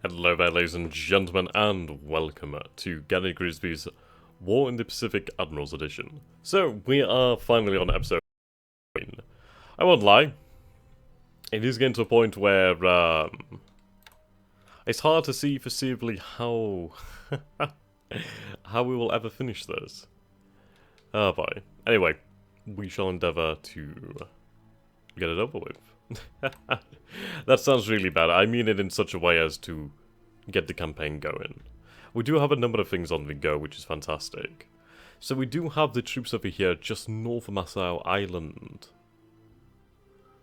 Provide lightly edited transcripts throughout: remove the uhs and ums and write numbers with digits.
Hello there, ladies and gentlemen, and welcome to Grigsby's War in the Pacific Admirals Edition. So, we are finally on episode 9. I won't lie, it is getting to a point where it's hard to see foreseeably how how we will ever finish this. Oh boy. Anyway, we shall endeavour to get it over with. That sounds really bad. I mean it in such a way as to get the campaign going. We do have a number of things on the go, which is fantastic. So we do have the troops over here just north of Nassau Island.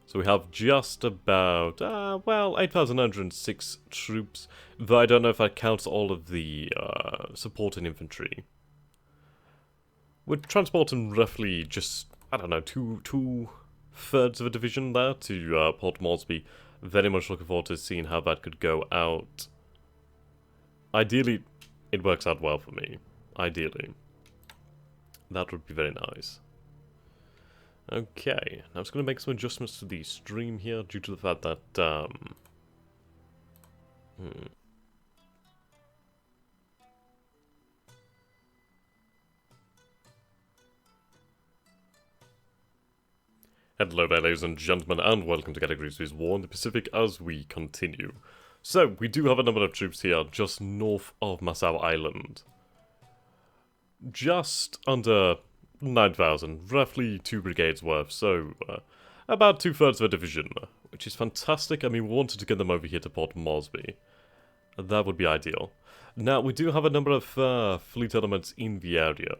So we have just about, well, 8,906 troops, though I don't know if that counts all of the supporting infantry. We're transporting roughly just, I don't know, two-thirds of a division there to Port Moresby. Very much looking forward to seeing how that could go out. Ideally, it works out well for me. Ideally. That would be very nice. Okay, now I'm just going to make some adjustments to the stream here due to the fact that, Hello there, ladies and gentlemen, and welcome to Grigsby's War in the Pacific as we continue. So, we do have a number of troops here just north of Nassau Island. Just under 9,000, roughly 2 brigades worth, so about two-thirds of a division, which is fantastic. I mean, we wanted to get them over here to Port Moresby. That would be ideal. Now, we do have a number of fleet elements in the area.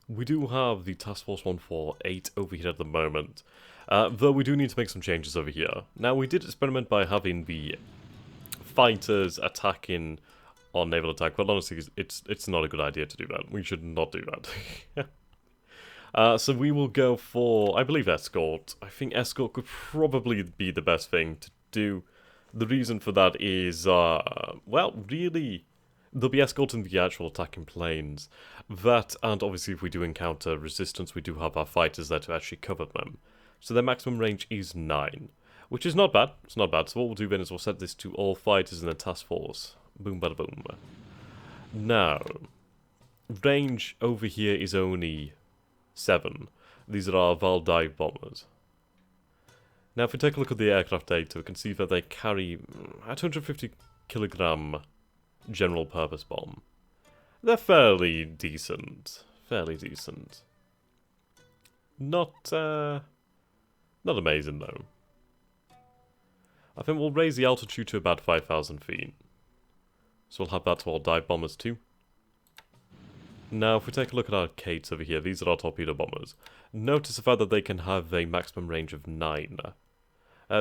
We do have the Task Force 148 over here at the moment, though we do need to make some changes over here. Now, we did experiment by having the fighters attacking on naval attack, but honestly, it's not a good idea to do that. We should not do that. So we will go for, I believe, escort. I think escort could probably be the best thing to do. The reason for that is, well, really, they'll be escorting the actual attacking planes. That, and obviously if we do encounter resistance, we do have our fighters there to actually cover them. So their maximum range is 9. Which is not bad. It's not bad. So what we'll do then is we'll set this to all fighters in the task force. Boom, bada boom. Now, range over here is only 7. These are our Val dive bombers. Now, if we take a look at the aircraft data, we can see that they carry a 250 kilogram general purpose bomb. They're fairly decent. Fairly decent. Not amazing though. I think we'll raise the altitude to about 5,000 feet. So we'll have that to our dive bombers too. Now, if we take a look at our Kates over here, these are our torpedo bombers. Notice the fact that they can have a maximum range of 9.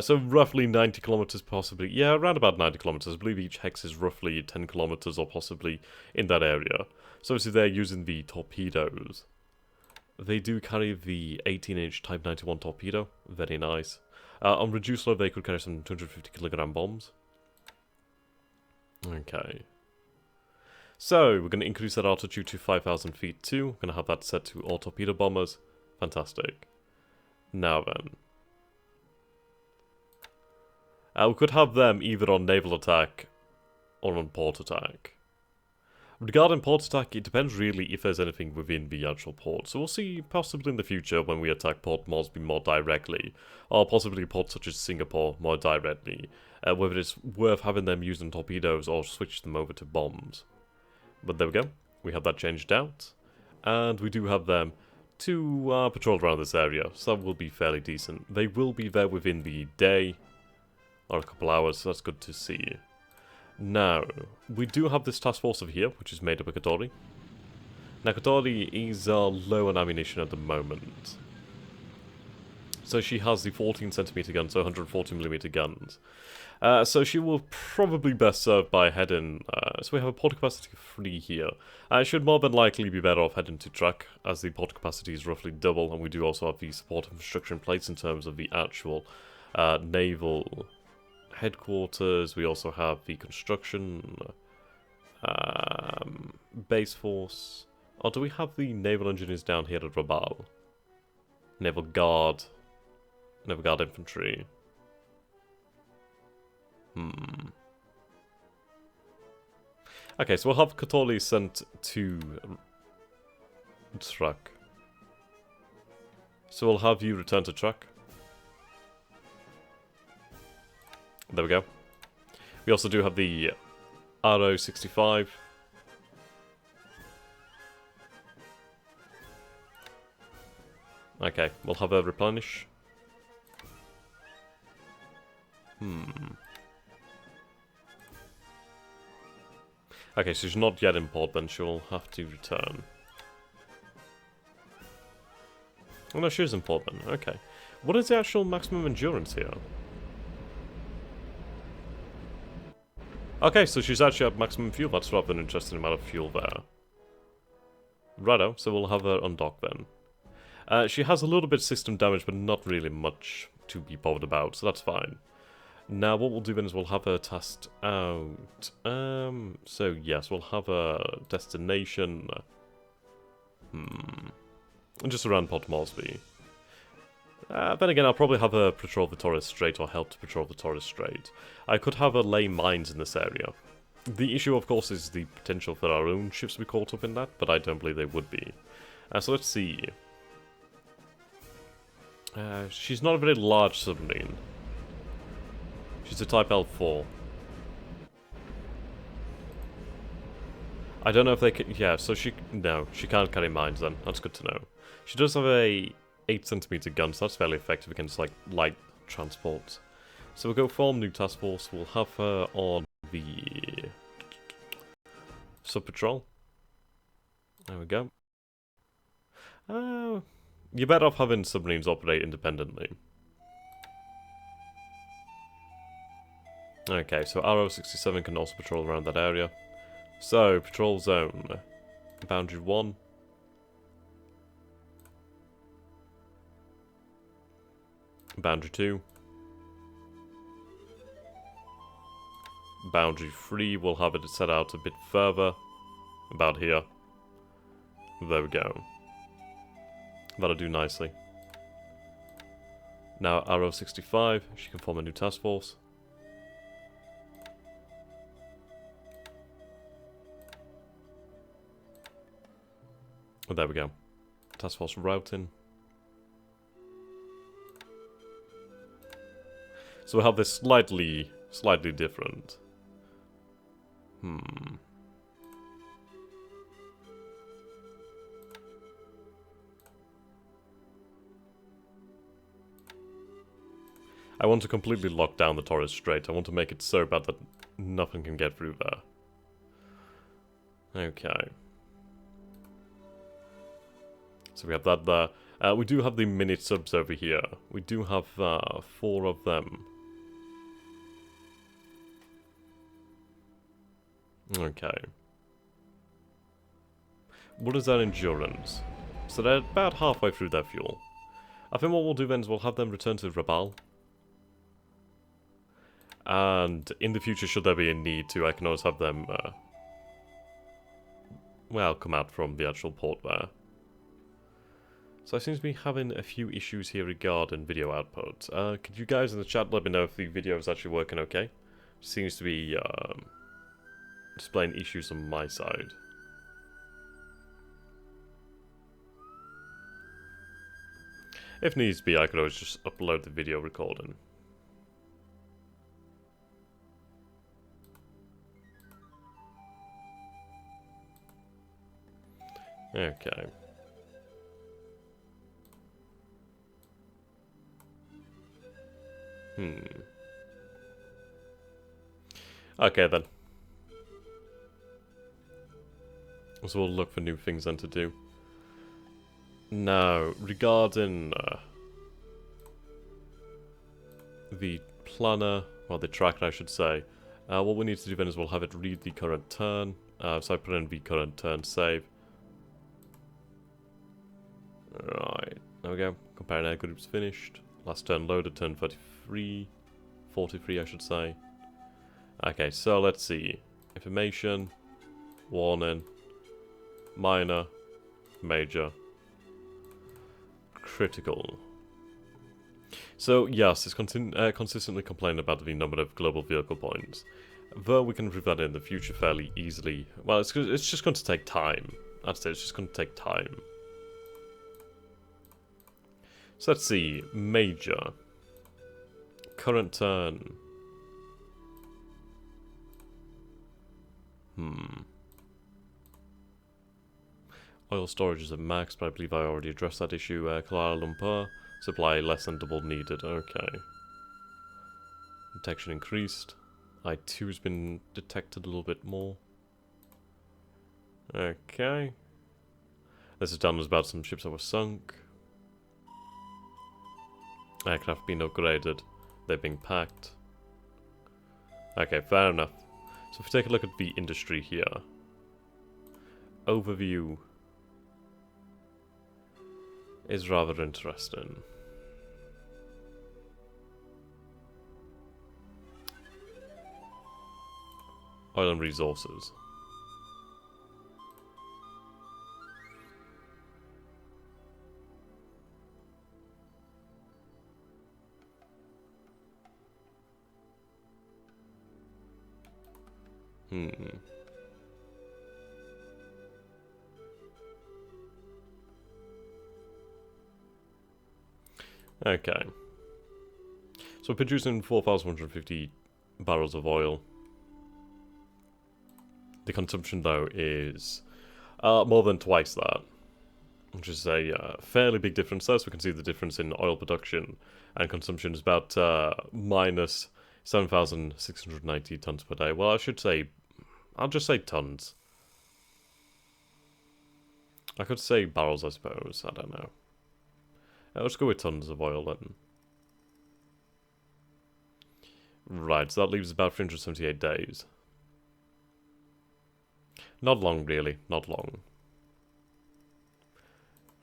So roughly 90 kilometers possibly. Yeah, around about 90 kilometers. I believe each hex is roughly 10 kilometers or possibly in that area. So obviously they're using the torpedoes. They do carry the 18-inch Type 91 torpedo. Very nice. On reduced load, they could carry some 250 kilogram bombs. Okay. So, we're going to increase that altitude to 5,000 feet too. We're going to have that set to all torpedo bombers. Fantastic. Now then. We could have them either on naval attack or on port attack. Regarding port attack, it depends really if there's anything within the actual port. So we'll see possibly in the future when we attack Port Moresby more directly, or possibly ports such as Singapore more directly, whether it's worth having them using torpedoes or switch them over to bombs. But there we go, we have that changed out, and we do have them to patrol around this area, so that will be fairly decent. They will be there within the day, or a couple hours, so that's good to see. Now, we do have this task force over here, which is made up of Tora. Now, Tora is low on ammunition at the moment. So she has the 14cm gun, so 140mm guns. So she will probably best serve by heading... so we have a port capacity of 3 here. It should more than likely be better off heading to track, as the port capacity is roughly double, and we do also have the support infrastructure in place in terms of the actual naval headquarters. We also have the construction base force. Or do we have the naval engineers down here at Rabaul? Naval Guard infantry. Okay, so we'll have Katoli sent to truck. So we'll have you return to truck. There we go. We also do have the RO65. Okay, we'll have a replenish. Okay, so she's not yet in port, then she'll have to return. Oh no, she is in port then, okay. What is the actual maximum endurance here? Okay, so she's actually at maximum fuel. That's rather an interesting amount of fuel there. Righto, so we'll have her undock then. She has a little bit of system damage, but not really much to be bothered about, so that's fine. Now, what we'll do then is we'll have her test out. So yes, we'll have a destination. Just around Port Moresby. Then again, I'll probably have her patrol the Torres Strait or help to patrol the Torres Strait. I could have her lay mines in this area. The issue, of course, is the potential for our own ships to be caught up in that, but I don't believe they would be. So let's see. She's not a very large submarine. She's a Type L4. I don't know if they can... Yeah, so she... No, she can't carry mines then. That's good to know. She does have a 8cm gun, so that's fairly effective against, like, light transport. So we'll go form new task force. We'll have her on the... sub-patrol. There we go. You're better off having submarines operate independently. Okay, so RO67 can also patrol around that area. So, patrol zone. Boundary 1. Boundary 2. Boundary 3, we'll have it set out a bit further. About here. There we go. That'll do nicely. Now, RO65, she can form a new task force. Oh, there we go. Task force routing. So we'll have this slightly different. I want to completely lock down the Torres Strait. I want to make it so bad that nothing can get through there. Okay. So we have that there. We do have the mini subs over here. We do have 4 of them. Okay. What is their endurance? So they're about halfway through their fuel. I think what we'll do then is we'll have them return to Rabal. And in the future, should there be a need to, I can always have them, well, come out from the actual port there. So I seem to be having a few issues here regarding video output. Could you guys in the chat let me know if the video is actually working okay? Seems to be displaying issues on my side. If needs be, I could always just upload the video recording. Okay. Okay then. So we'll look for new things then to do. Now, regarding the planner, or the tracker I should say, what we need to do then is we'll have it read the current turn. So I put in the current turn save. Right, there we go. Comparing air groups finished. Last turn loaded, turn 43. 43 I should say. Okay, so let's see. Information. Warning. Minor. Major. Critical. So, yes, it's consistently complaining about the number of global vehicle points. Though we can improve that in the future fairly easily. Well, it's just going to take time. I'd say it's just going to take time. So let's see. Major. Current turn. Oil storage is at max, but I believe I already addressed that issue. Kuala Lumpur. Supply less than double needed. Okay. Detection increased. I2 has been detected a little bit more. Okay. This is done about some ships that were sunk. Aircraft being upgraded. They're being packed. Okay, fair enough. So if we take a look at the industry here. Overview is rather interesting. Oil and resources. Okay. So we're producing 4,150 barrels of oil. The consumption, though, is more than twice that. Which is a fairly big difference there, so we can see the difference in oil production and consumption is about minus 7,690 tons per day. Well, I'll just say tons. I could say barrels, I suppose. I don't know. Let's go with tons of oil then. Right, so that leaves about 378 days. Not long, really. Not long.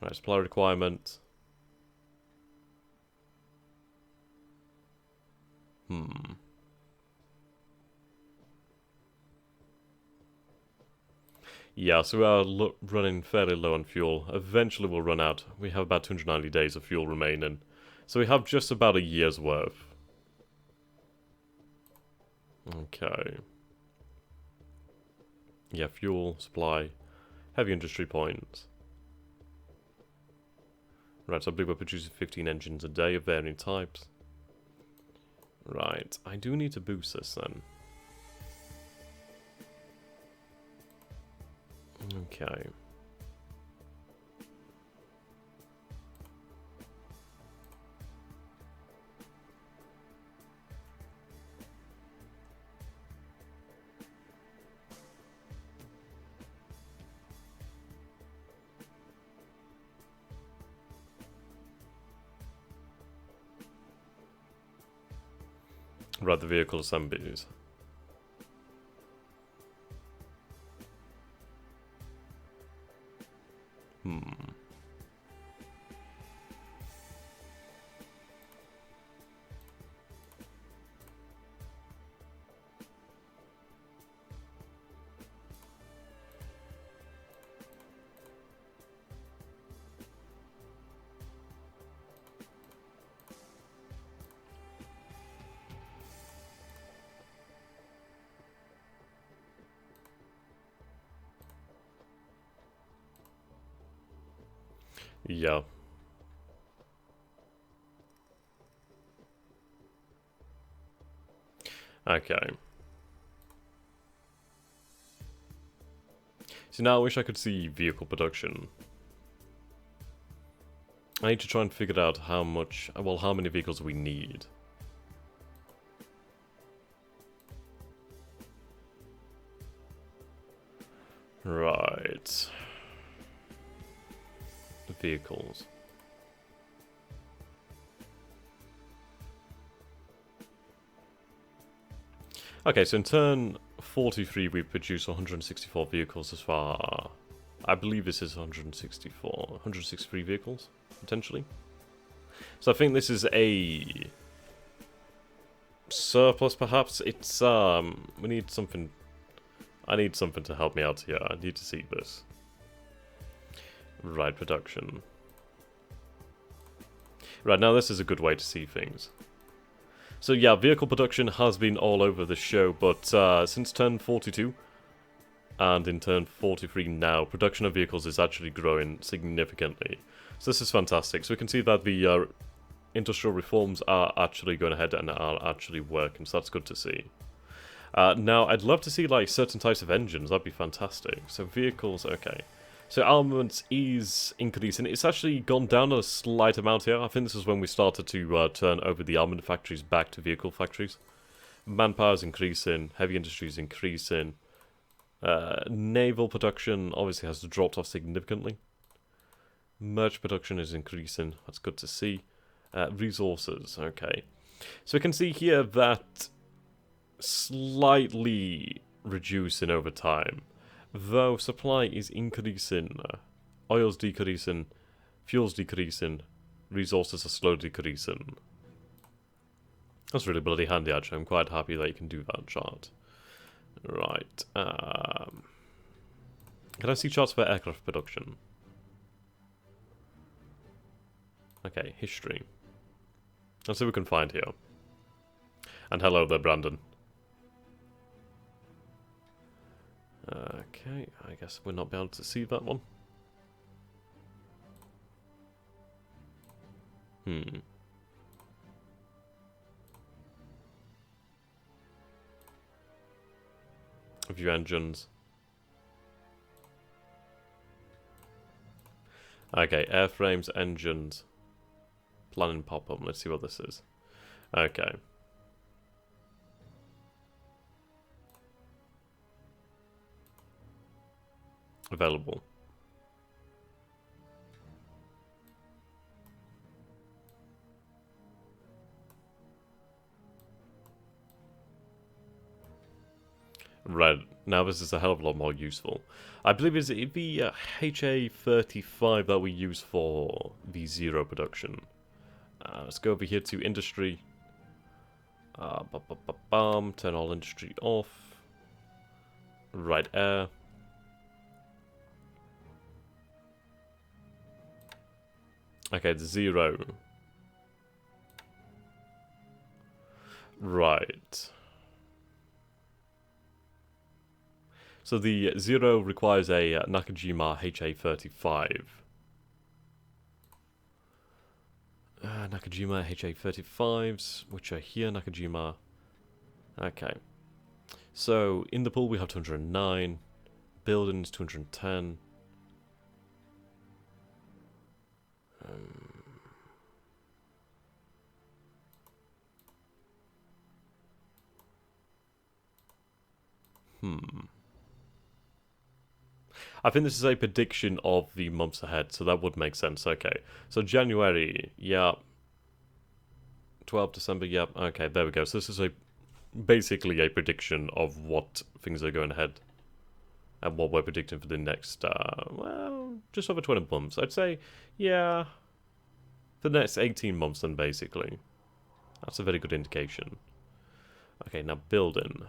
Right, supply requirement. Yeah, so we are running fairly low on fuel. Eventually we'll run out. We have about 290 days of fuel remaining. So we have just about a year's worth. Okay. Yeah, fuel, supply, heavy industry points. Right, so I believe we're producing 15 engines a day of varying types. Right, I do need to boost this then. Okay. Right, the vehicle assemblies. Yeah. Okay. So now I wish I could see vehicle production. I need to try and figure out how many vehicles we need. Right. Vehicles. Okay, so in turn 43 we've produced 164 vehicles as far. I believe this is 163 vehicles, potentially. So I think this is a surplus, perhaps. It's, we need something. I need something to help me out here. I need to see this. Right, production. Right, now this is a good way to see things. So yeah, vehicle production has been all over the show, but since turn 42 and in turn 43 now, production of vehicles is actually growing significantly. So this is fantastic. So we can see that the industrial reforms are actually going ahead and are actually working, so that's good to see. Now, I'd love to see like certain types of engines, that'd be fantastic. So vehicles, okay. So armament is increasing. It's actually gone down a slight amount here. I think this is when we started to turn over the armament factories back to vehicle factories. Manpower is increasing, heavy industry is increasing. Naval production obviously has dropped off significantly. Merch production is increasing, that's good to see. Resources, okay. So we can see here that slightly reducing over time, though supply is increasing, oil's decreasing, fuel's decreasing, resources are slowly decreasing. That's really bloody handy actually, I'm quite happy that you can do that chart. Right, can I see charts for aircraft production? Okay, history. Let's see what we can find here. And hello there, Brandon. Okay, I guess we'll not be able to see that one. View engines. Okay, airframes, engines. Planning pop-up, let's see what this is. Okay. Available. Right, now this is a hell of a lot more useful. I believe it's the HA35 that we use for the zero production. Let's go over here to industry. Turn all industry off. Right air. Okay, it's 0. Right. So the 0 requires a Nakajima HA35. Nakajima HA35s, which are here, Nakajima. Okay. So, in the pool we have 209. Buildings, 210. I think this is a prediction of the months ahead, so that would make sense. Okay, so January, yeah. 12 December, yeah. Okay, there we go. So this is basically a prediction of what things are going ahead. And what we're predicting for the next, well, just over 20 months. I'd say, yeah, for the next 18 months then, basically. That's a very good indication. Okay, now building.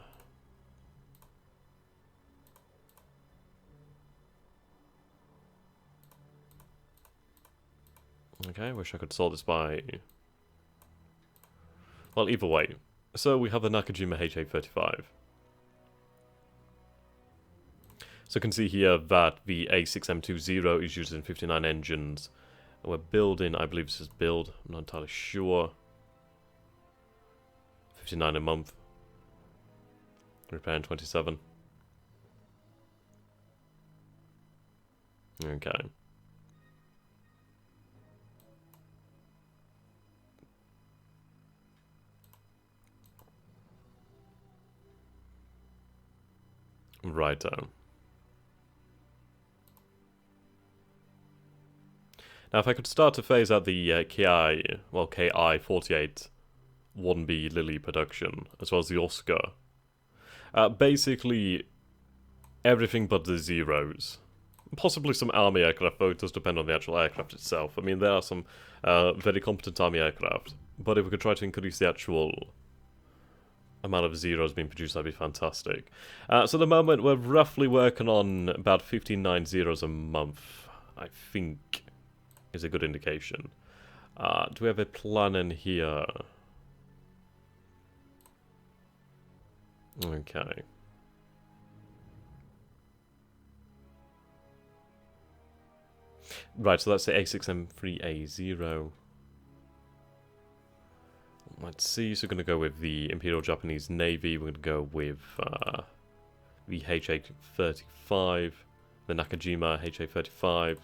Okay, I wish I could sort this by... Well, either way. So we have the Nakajima HA35. So you can see here that the A6M20 is using 59 engines. We're building, I believe this is build, I'm not entirely sure. 59 a month. Repairing 27. Okay. Righto. Now, if I could start to phase out the KI-48 1B Lily production, as well as the Oscar. Basically, everything but the zeros. Possibly some army aircraft, though it does depend on the actual aircraft itself. I mean, there are some very competent army aircraft, but if we could try to increase the actual amount of zeros being produced, that'd be fantastic. So at the moment, we're roughly working on about 59 zeros a month, I think, is a good indication. Do we have a plan in here? Okay. Right, so that's the A6M3A0. Let's see, so we're going to go with the Imperial Japanese Navy, we're going to go with the HA-35, the Nakajima HA-35,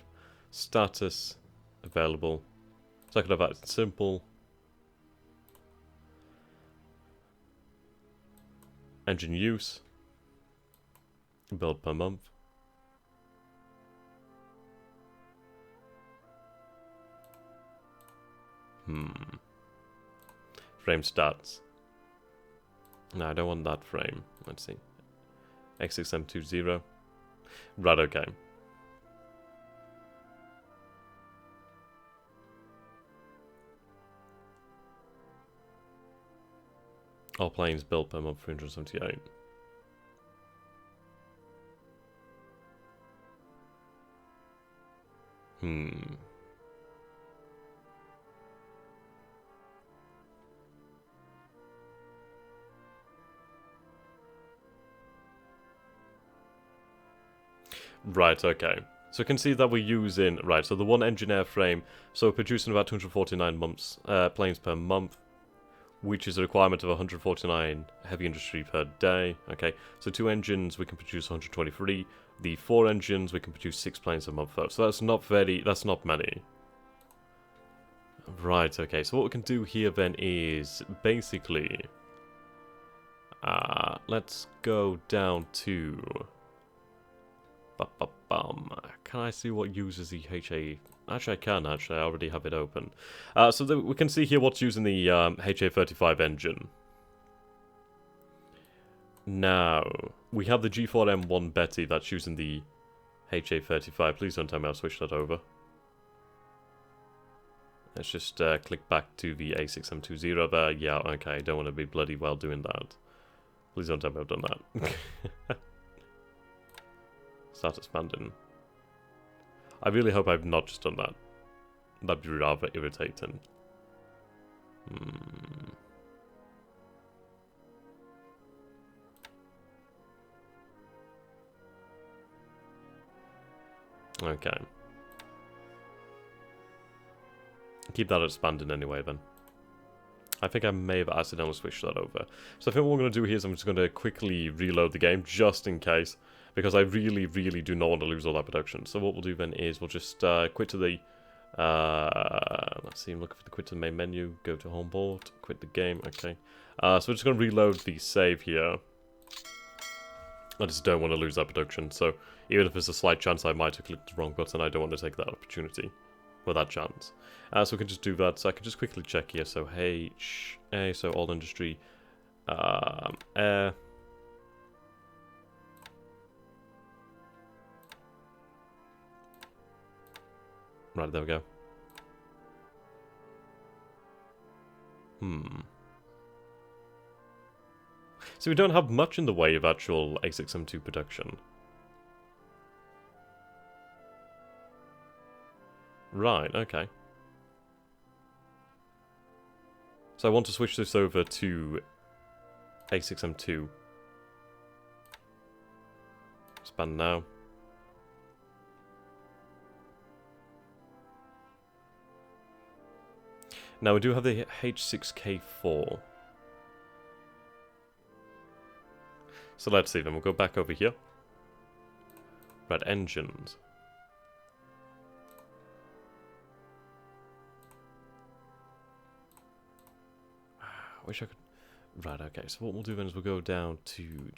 status, available. So I could have that simple. Engine use, build per month. Frame stats. No, I don't want that frame. Let's see. X6M20. Right, okay. All planes built per month, 378. Right, okay. So you can see that we're using... Right, so the one engine airframe, so we're producing about 249 planes per month, which is a requirement of 149 heavy industry per day. Okay, so 2 engines, we can produce 123. The 4 engines, we can produce 6 planes a month, though. So that's not many. Right, okay, so what we can do here then is basically... let's go down to... Can I see what uses the HA... Actually, I can, I already have it open. So we can see here what's using the HA-35 engine. Now, we have the G4M1 Betty that's using the HA-35. Please don't tell me I'll switch that over. Let's just click back to the A6M20 there. Yeah, okay, I don't want to be bloody well doing that. Please don't tell me I've done that. Start expanding. I really hope I've not just done that. That'd be rather irritating. Okay. Keep that expanding anyway then. I think I may have accidentally switched that over. So I think what we're going to do here is I'm just going to quickly reload the game just in case. Because I really, really do not want to lose all that production. So what we'll do then is we'll just quit to the... let's see, I'm looking for the quit to the main menu. Go to home board, quit the game, okay. So we're just going to reload the save here. I just don't want to lose that production. So even if there's a slight chance I might have clicked the wrong button, I don't want to take that opportunity. Or that chance. So we can just do that. So I can just quickly check here. So HA, so all industry, air... Right, there we go. So we don't have much in the way of actual A6M2 production. Right, okay. So I want to switch this over to A6M2. Expand now. Now we do have the H6K4. So let's see then, we'll go back over here. Right, engines. Wish I could... Right, okay, so what we'll do then is we'll go down to...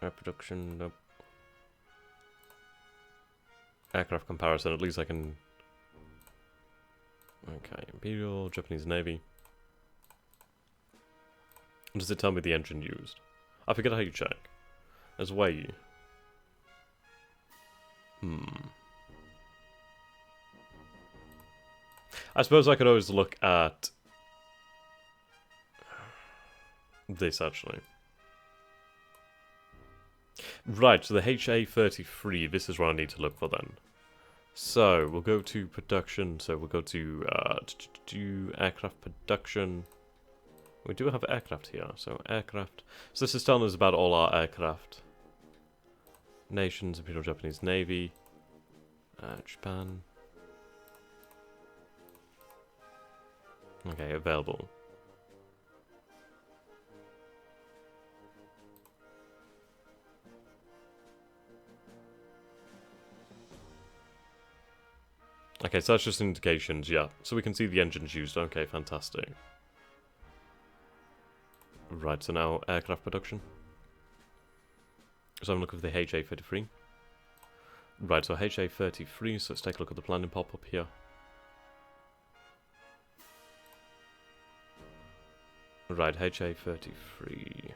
air production, nope. Aircraft comparison, at least I can... Okay, Imperial, Japanese Navy. Does it tell me the engine used? I forget how you check. As way. I suppose I could always look at... this, actually. Right, so the HA-33, this is what I need to look for then. So, we'll go to production. So, we'll go to aircraft production. We do have aircraft here. So, aircraft. So, this is telling us about all our aircraft. Nations, Imperial Japanese Navy. Japan. Okay, available. Okay, so that's just indications, yeah. So we can see the engines used. Okay, fantastic. Right, so now aircraft production. So I'm looking for the HA-33. Right, so HA-33, so let's take a look at the planning pop-up here. Right, HA-33.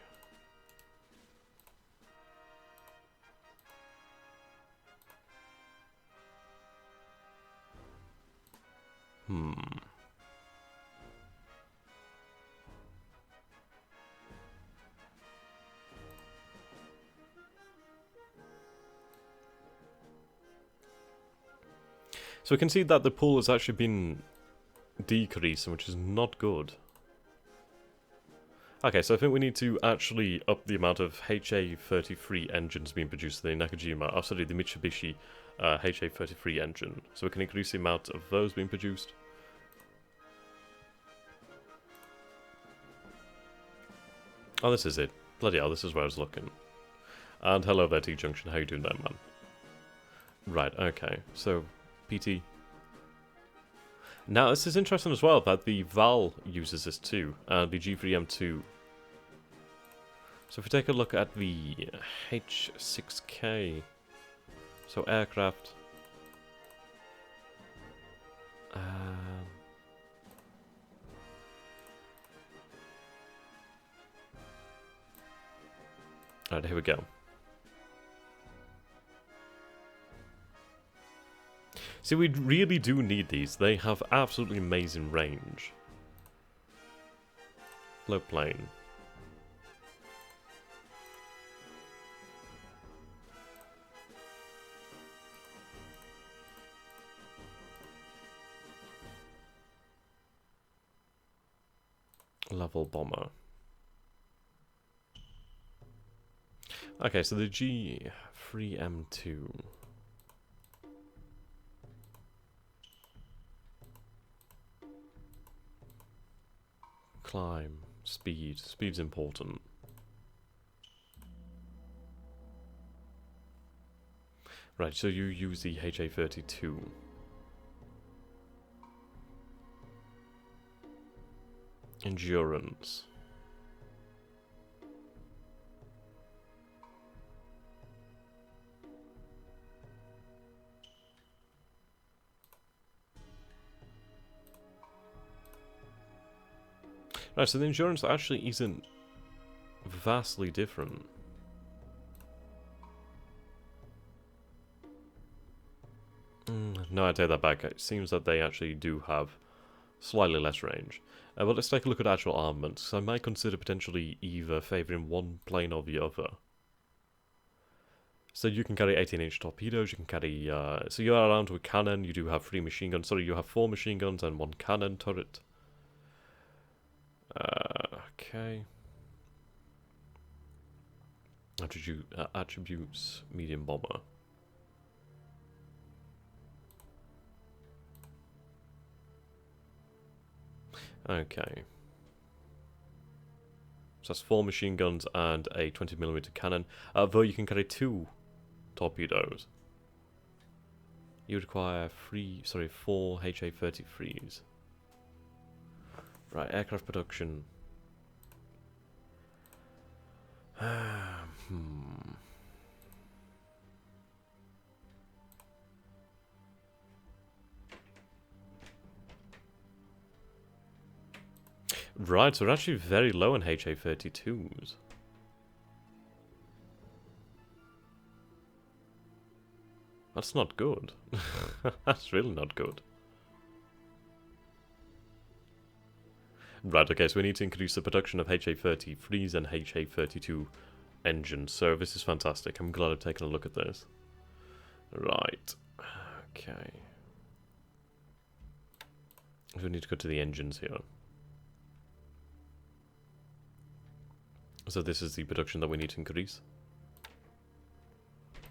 So we can see that the pool has actually been decreasing, which is not good. Okay, so I think we need to actually up the amount of HA-33 engines being produced in the Nakajima, oh sorry, the Mitsubishi HA-33 engine. So we can increase the amount of those being produced. Oh, this is it. Bloody hell, this is where I was looking. And hello there, T-Junction, how you doing there, man? Right, okay, so PT. Now, this is interesting as well, that the VAL uses this too, and the G3M2. So if we take a look at the H6K, so aircraft. Alright, here we go. See, we really do need these. They have absolutely amazing range. Low plane. Level bomber. Okay, so the G3M2. Climb. Speed. Speed's important. Right, so you use the HA-32. Endurance. Right, so the endurance actually isn't vastly different. No, I take that back. It seems that they actually do have slightly less range. But let's take a look at actual armaments. So I might consider potentially either favouring one plane or the other. So you can carry 18-inch torpedoes, you can carry... so you are armed with cannon, you do have 3 machine guns. Sorry, you have 4 machine guns and 1 cannon turret. Okay. Attributes, medium bomber. Okay. So that's 4 machine guns and a 20mm cannon. Though you can carry 2 torpedoes. You require 4 HA-33s. Right, aircraft production. Right, so we're actually very low on HA-32s. That's not good. That's really not good. Right, okay, so we need to increase the production of HA-33s and HA-32 engines, so this is fantastic. I'm glad I've taken a look at this. Right. Okay. So we need to go to the engines here. So this is the production that we need to increase.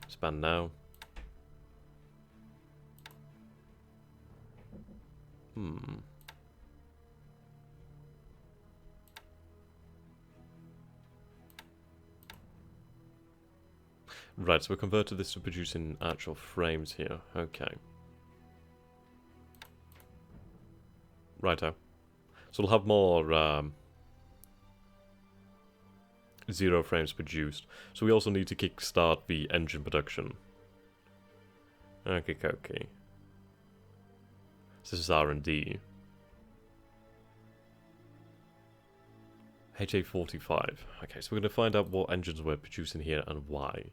Expand now. Right, so we converted this to producing actual frames here. Okay. Righto. So we'll have more zero frames produced. So we also need to kickstart the engine production. Okay. So this is R&D. HA45. Okay, so we're going to find out what engines we're producing here and why.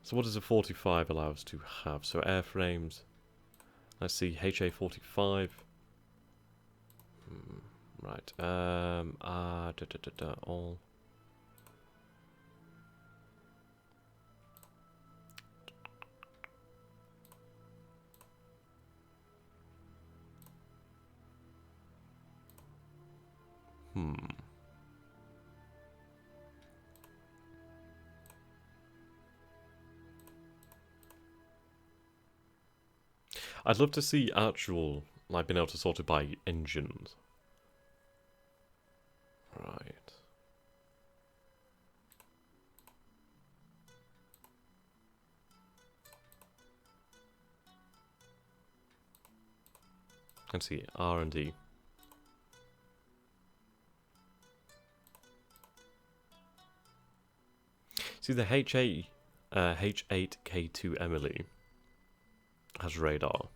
So what does a 45 allow us to have? So airframes. Let's see, HA45. Right. All. I'd love to see actual, like, being able to sort it by engines. Right. Let's see, R&D. See, the H8K2 Emily has radar.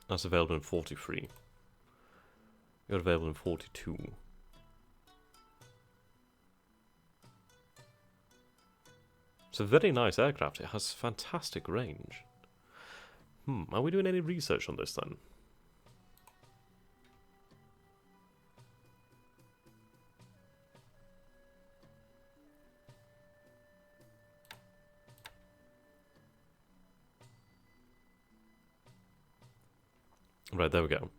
That's available in 43. You're available in 42. It's a very nice aircraft. It has fantastic range. Are we doing any research on this then? Right, there we go.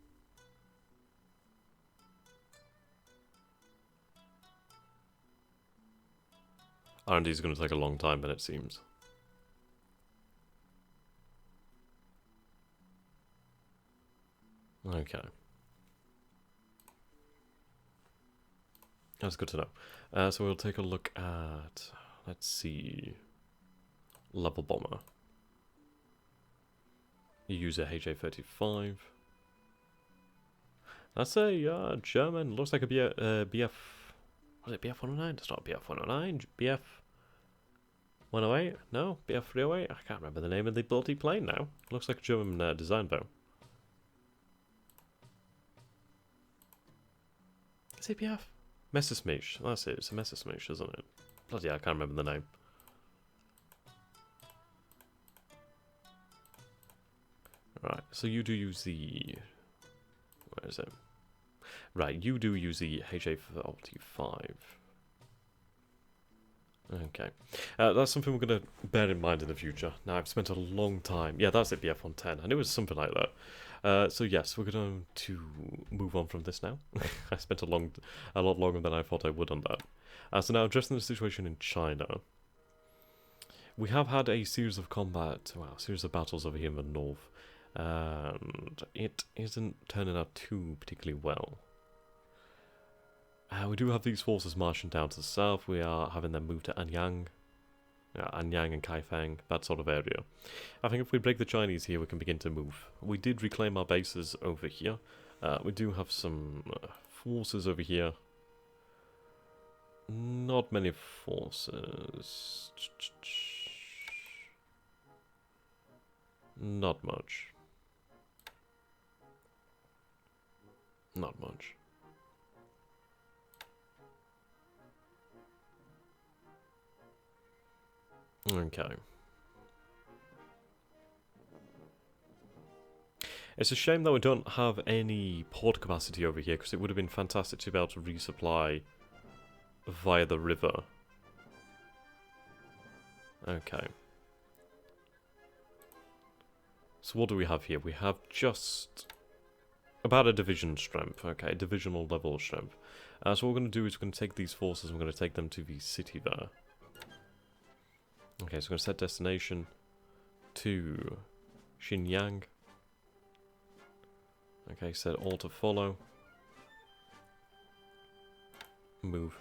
R&D is going to take a long time, but it seems. Okay. That's good to know. So we'll take a look at, let's see, level bomber. You use a HA35. That's a German, looks like a BF, was it BF 109? It's not BF 109, BF 108? No, BF 308? I can't remember the name of the bloody plane now. Looks like a German design though. Is it BF? Messerschmitt, that's it, it's a Messerschmitt, isn't it? Bloody hell, I can't remember the name. Right, so you do use the... where is it? Right, you do use the HA45. Okay. That's something we're going to bear in mind in the future. Now, I've spent a long time... yeah, that's it, BF110. I knew it was something like that. So, yes, we're going to move on from this now. I spent a lot longer than I thought I would on that. So now, addressing the situation in China. We have had a series of series of battles over here in the north. And it isn't turning out too particularly well. We do have these forces marching down to the south. We are having them move to Anyang. Anyang and Kaifeng, that sort of area. I think if we break the Chinese here, we can begin to move. We did reclaim our bases over here. We do have some forces over here. Not many forces. Not much. Not much. Okay. It's a shame that we don't have any port capacity over here, because it would have been fantastic to be able to resupply via the river. Okay. So what do we have here? We have just about a division strength. Okay, divisional level of strength. So what we're going to do is we're going to take these forces and we're going to take them to the city there. Okay, so we're going to set destination to Xinjiang. Okay, set all to follow. Move.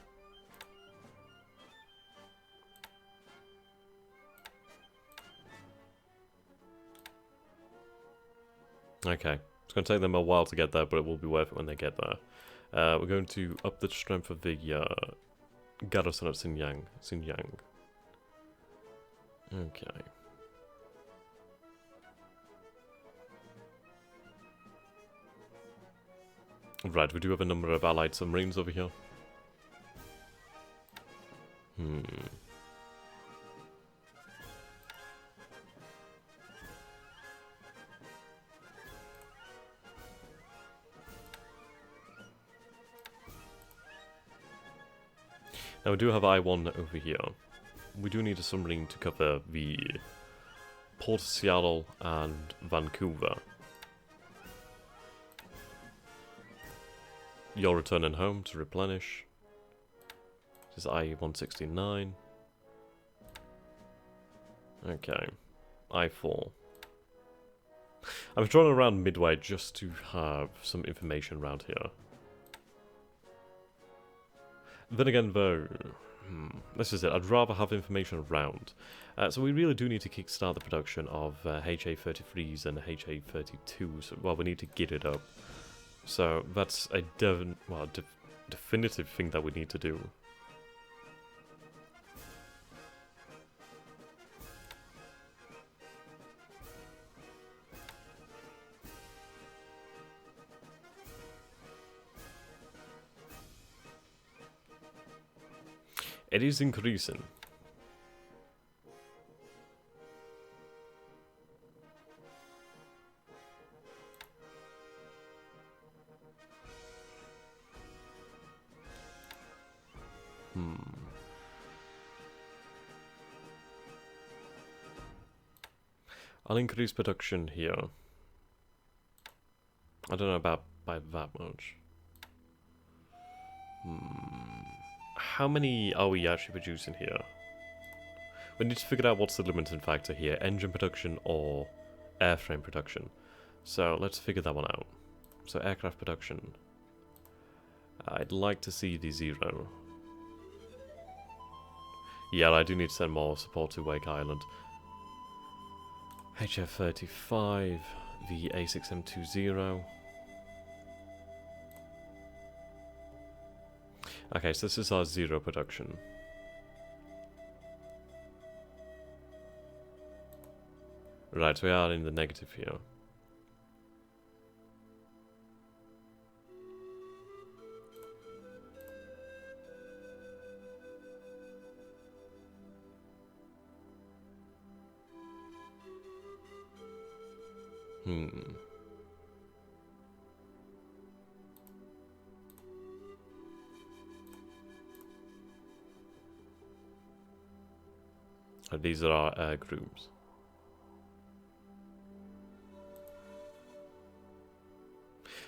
Okay, it's going to take them a while to get there, but it will be worth it when they get there. We're going to up the strength of the garrison at Xinjiang. Okay. Right, we do have a number of allied submarines over here. Now we do have I-1 over here. We do need a submarine to cover the Port of Seattle and Vancouver. You're returning home to replenish. This is I-169. Okay. I-4. I'm drawing around Midway just to have some information around here. Then again, though, this is it. I'd rather have information around. So we really do need to kickstart the production of HA-33s and HA-32s. Well, we need to get it up. So that's a definitive thing that we need to do. It is increasing. I'll increase production here. I don't know about by that much. How many are we actually producing here? We need to figure out what's the limiting factor here. Engine production or airframe production. So let's figure that one out. So aircraft production. I'd like to see the 0. Yeah, I do need to send more support to Wake Island. HF-35, the A6M20. Okay, so this is our 0 production. Right, we are in the negative here. These are our air groups.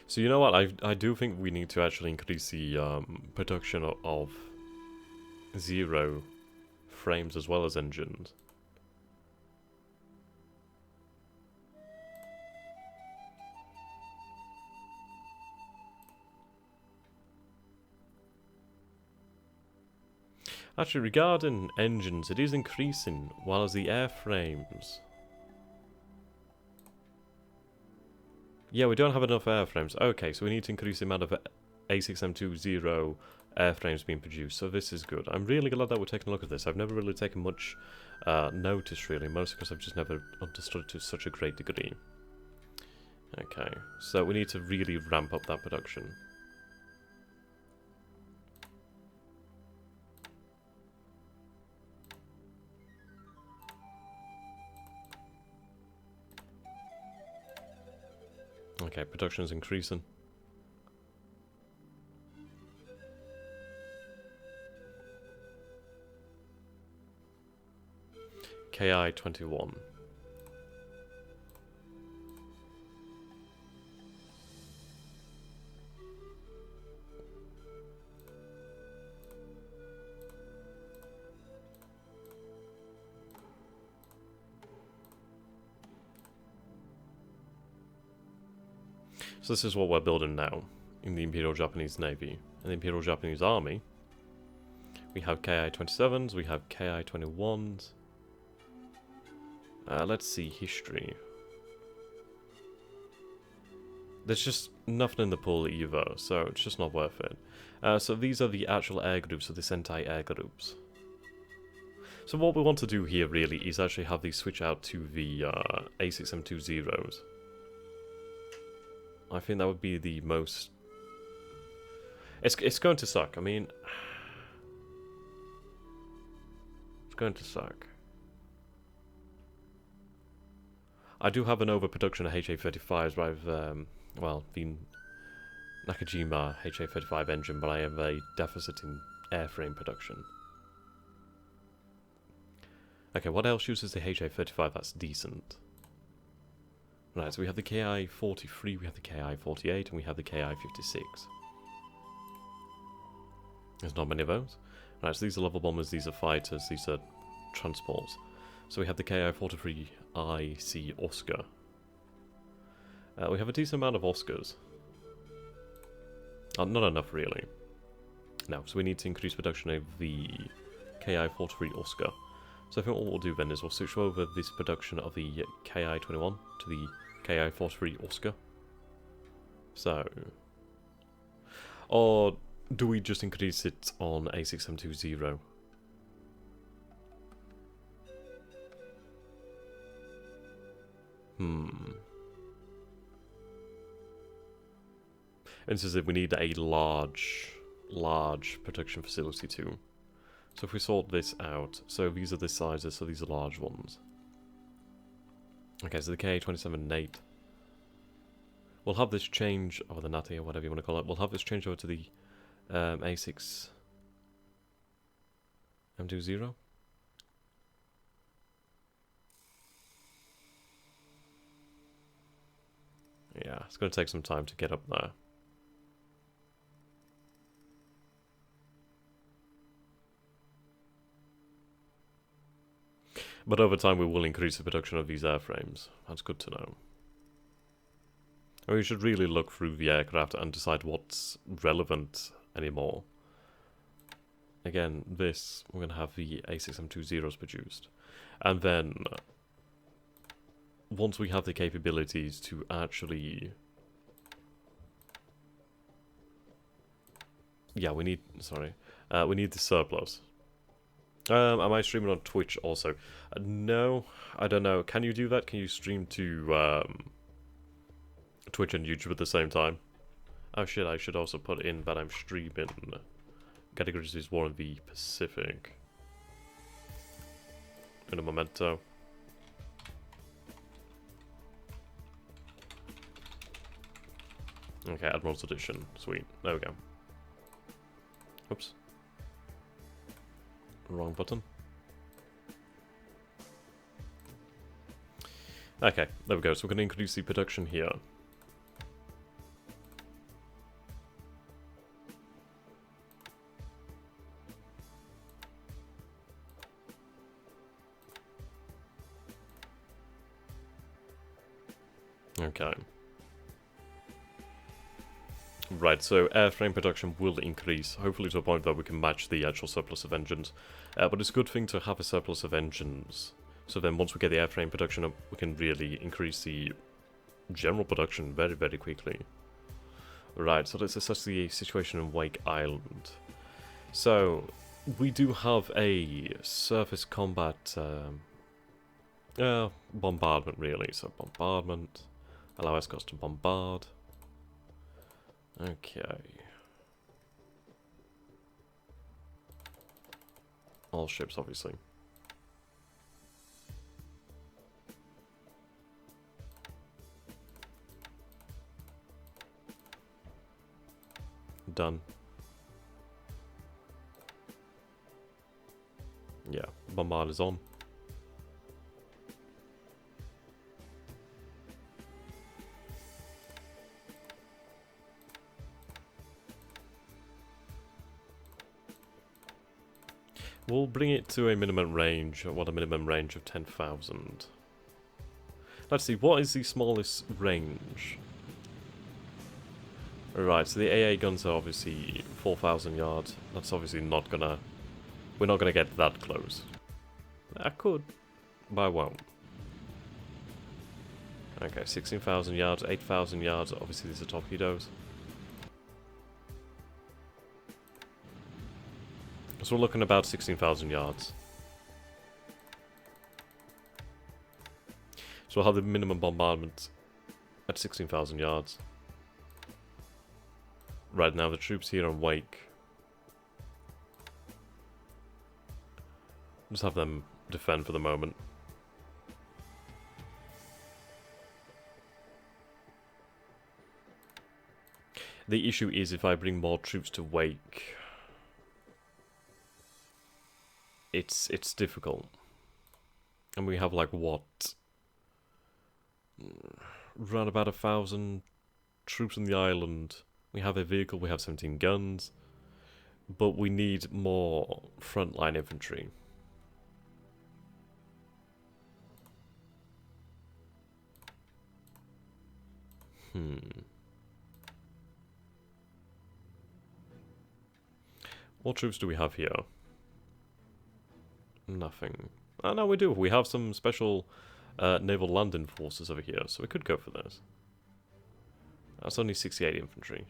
So you know what, I do think we need to actually increase the production of 0 frames as well as engines. Actually, regarding engines, it is increasing, while as the airframes... Yeah, we don't have enough airframes. Okay, so we need to increase the amount of A6M20 airframes being produced, so this is good. I'm really glad that we're taking a look at this. I've never really taken much notice, really, mostly because I've just never understood it to such a great degree. Okay, so we need to really ramp up that production. Okay, production is increasing. KI-21. So this is what we're building now in the Imperial Japanese Navy. And the Imperial Japanese Army, we have Ki-27s, we have Ki-21s. Let's see, history. There's just nothing in the pool either, so it's just not worth it. So these are the actual air groups, so the Sentai air groups. So what we want to do here really is actually have these switch out to the A6M20s. I think that would be the most... It's going to suck, I mean... It's going to suck. I do have an overproduction of HA-35s, right? Well, the Nakajima HA-35 engine, but I have a deficit in airframe production. Okay, what else uses the HA-35 that's decent? Right, so we have the Ki-43, we have the Ki-48, and we have the Ki-56. There's not many of those. Right, so these are level bombers, these are fighters, these are transports. So we have the Ki-43IC Oscar. We have a decent amount of Oscars. Not enough, really. No, so we need to increase production of the Ki-43 Oscar. So I think what we'll do then is we'll switch over this production of the Ki-21 to the Ki-43 Oscar. So... Or do we just increase it on A6M20? And this is if we need a large production facility too. So if we sort this out, so these are the sizes, so these are large ones. Okay, so the K27 Nate. We'll have this change, or the Natty, or whatever you want to call it, we'll have this change over to the A6 M20. Yeah, it's going to take some time to get up there. But over time we will increase the production of these airframes. That's good to know. And we should really look through the aircraft and decide what's relevant anymore. Again, this, we're going to have the A6M20s produced. And then, once we have the capabilities to actually... Yeah, we need, sorry, we need the surplus. Am I streaming on Twitch also? No, I don't know. Can you do that? Can you stream to Twitch and YouTube at the same time? Oh shit, I should also put in that I'm streaming Grigsby's War in the Pacific. In a memento. Okay, Admiral's Edition. Sweet. There we go. Oops. Wrong button. Okay, there we go. So we're going to increase the production here. Okay. Right, so airframe production will increase, hopefully to a point that we can match the actual surplus of engines. But it's a good thing to have a surplus of engines. So then once we get the airframe production up, we can really increase the general production very, very quickly. Right, so let's assess the situation in Wake Island. So, we do have a surface combat bombardment, really. So bombardment, allow escorts to bombard. Okay. All ships, obviously. Done. Yeah, bombard is on. We'll bring it to a minimum range, a minimum range of 10,000. Let's see, what is the smallest range? Right, so the AA guns are obviously 4,000 yards. That's obviously not gonna... We're not gonna get that close. I could, but I won't. Okay, 16,000 yards, 8,000 yards. Obviously these are torpedoes. So we're looking about 16,000 yards. So we'll have the minimum bombardment at 16,000 yards. Right now, the troops here on Wake. Just have them defend for the moment. The issue is if I bring more troops to Wake, it's difficult. And we have like what? Around about 1,000 troops on the island. We have a vehicle, we have 17 guns. But we need more frontline infantry. What troops do we have here? Nothing. Oh no, we do. We have some special naval landing forces over here, so we could go for this. That's only 68 infantry.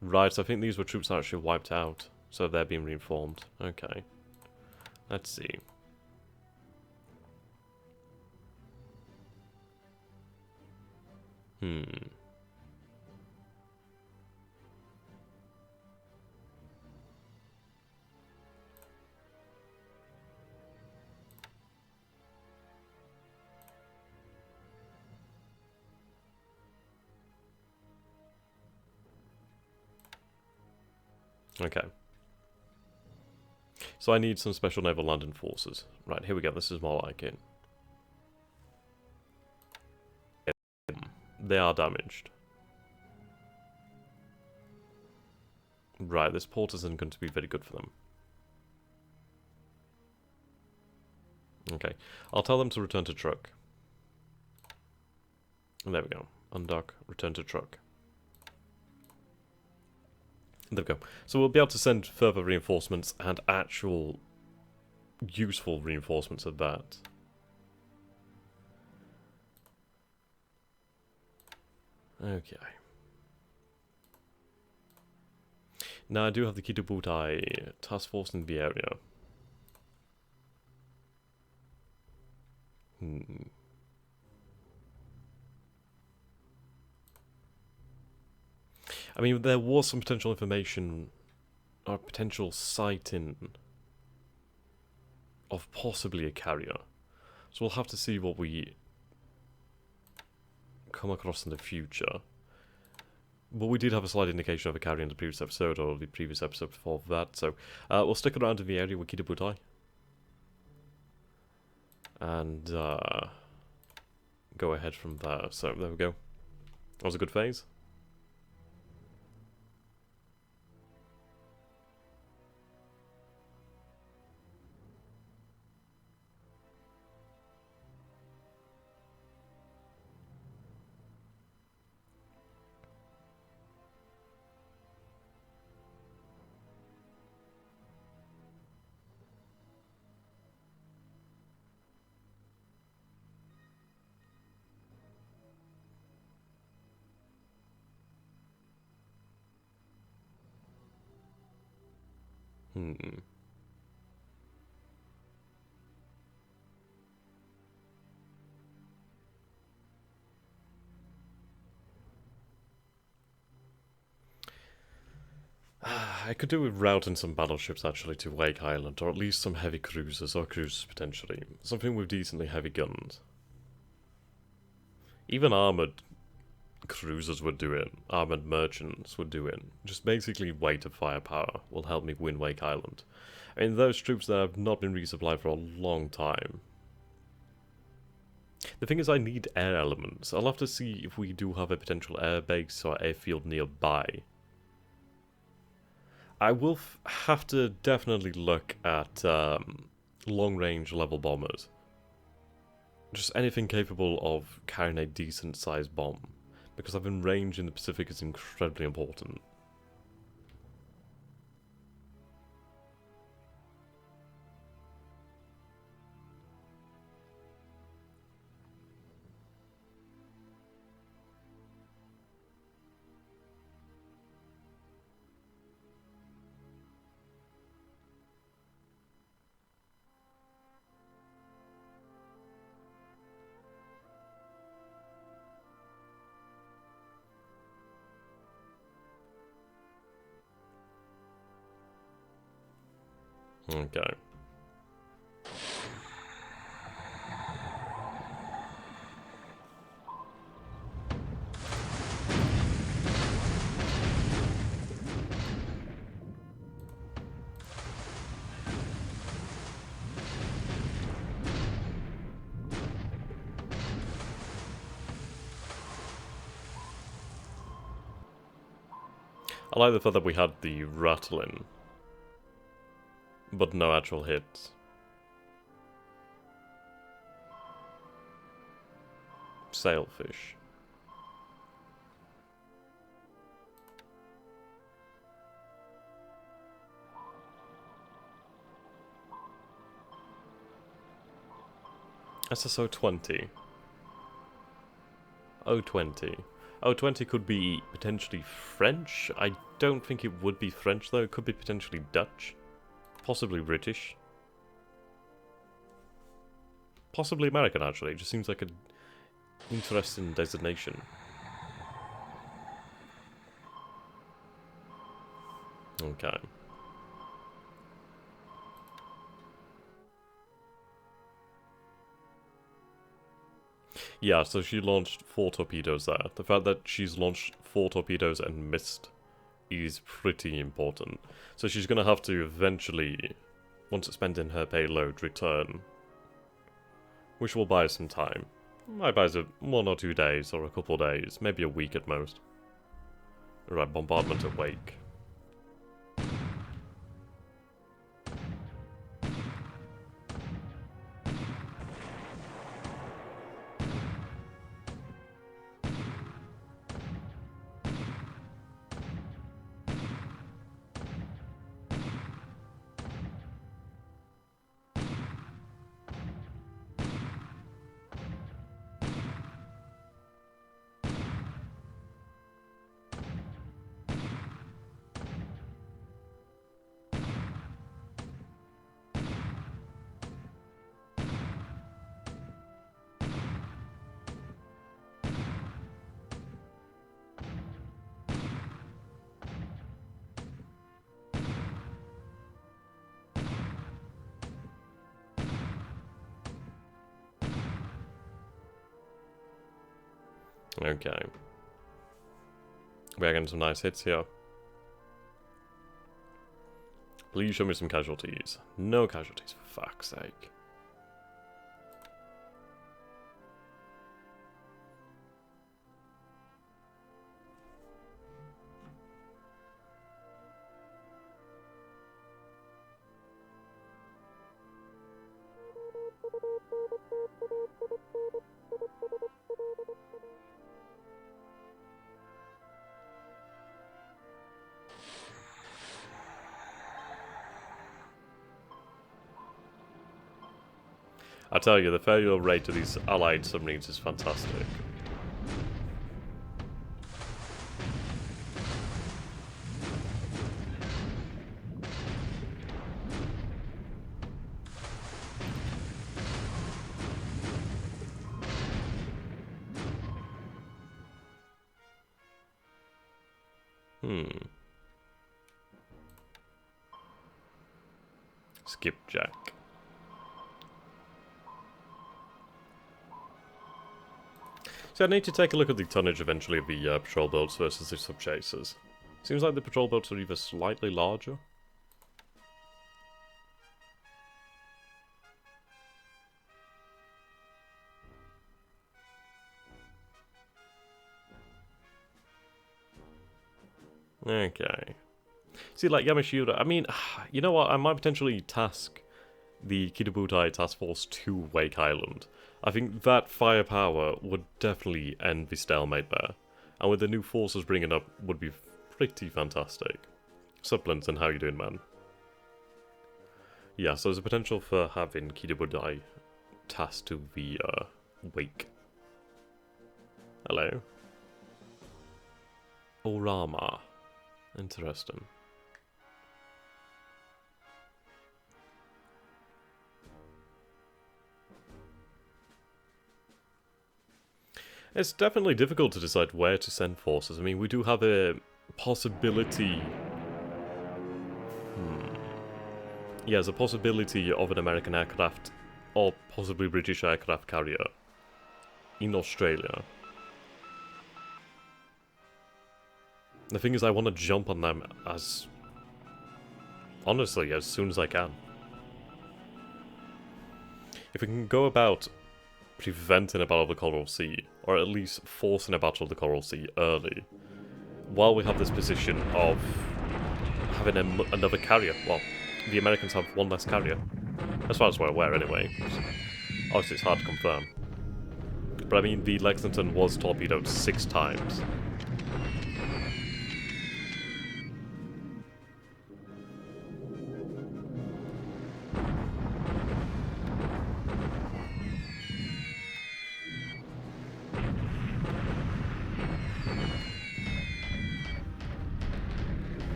Right, so I think these were troops that actually wiped out, so they're being reinformed. Okay. Let's see. Okay. So I need some special naval landing forces. Right, here we go. This is more like it. They are damaged. Right, this port isn't going to be very good for them. Okay, I'll tell them to return to truck. There we go. Undock, return to truck. There we go. So we'll be able to send further reinforcements and actual useful reinforcements at that. Okay. Now I do have the Kitabutai task force in the area. I mean, there was some potential information or potential sighting of possibly a carrier. So we'll have to see what we come across in the future. But we did have a slight indication of a carrier in the previous episode, or the previous episode before that, so we'll stick around in the area with Kitabutai. And go ahead from there. So there we go. That was a good phase. I could do with routing some battleships actually to Wake Island, or at least some heavy cruisers, or cruisers potentially. Something with decently heavy guns. Even armoured cruisers would do it, armoured merchants would do it. Just basically weight of firepower will help me win Wake Island. I mean, those troops there have not been resupplied for a long time. The thing is, I need air elements. I'll have to see if we do have a potential air base or airfield nearby. I will have to definitely look at long-range level bombers. Just anything capable of carrying a decent-sized bomb. Because having range in the Pacific is incredibly important. Okay. I like the fact that we had the rattling, but no actual hits. Sailfish. SSO 20. O20. O20 could be potentially French. I don't think it would be French though. It could be potentially Dutch. Possibly British. Possibly American actually. It just seems like an interesting designation. Okay. Yeah, so she launched 4 torpedoes there. The fact that she's launched 4 torpedoes and missed is pretty important. So she's going to have to eventually, once expending her payload, return. Which will buy us some time. Might buy us 1 or 2 days, or a couple days, maybe a week at most. Right, bombardment at Wake. Okay. We're getting some nice hits here. Please show me some casualties. No casualties, for fuck's sake. I tell you, the failure rate of these allied submarines is fantastic. Skipjack. So I need to take a look at the tonnage eventually of the patrol boats versus the subchasers. Seems like the patrol boats are either slightly larger. Okay. See, like Yamashita, I mean, you know what, I might potentially task the Kidabutai Task Force to Wake Island. I think that firepower would definitely end the stalemate there. And with the new forces bringing up, would be pretty fantastic. Supplements, and how you doing, man? Yeah, so there's a potential for having Kidabudai tasked to the wake. Hello. Orama. Interesting. It's definitely difficult to decide where to send forces. I mean, we do have a possibility... Yeah, there's a possibility of an American aircraft, or possibly British aircraft carrier, in Australia. The thing is, I want to jump on them as... honestly, as soon as I can. If we can go about preventing a Battle of the Coral Sea, or at least forcing a Battle of the Coral Sea early, while we have this position of having another carrier. Well, the Americans have one less carrier, as far as we're aware anyway. Obviously it's hard to confirm. But I mean, the Lexington was torpedoed 6 times.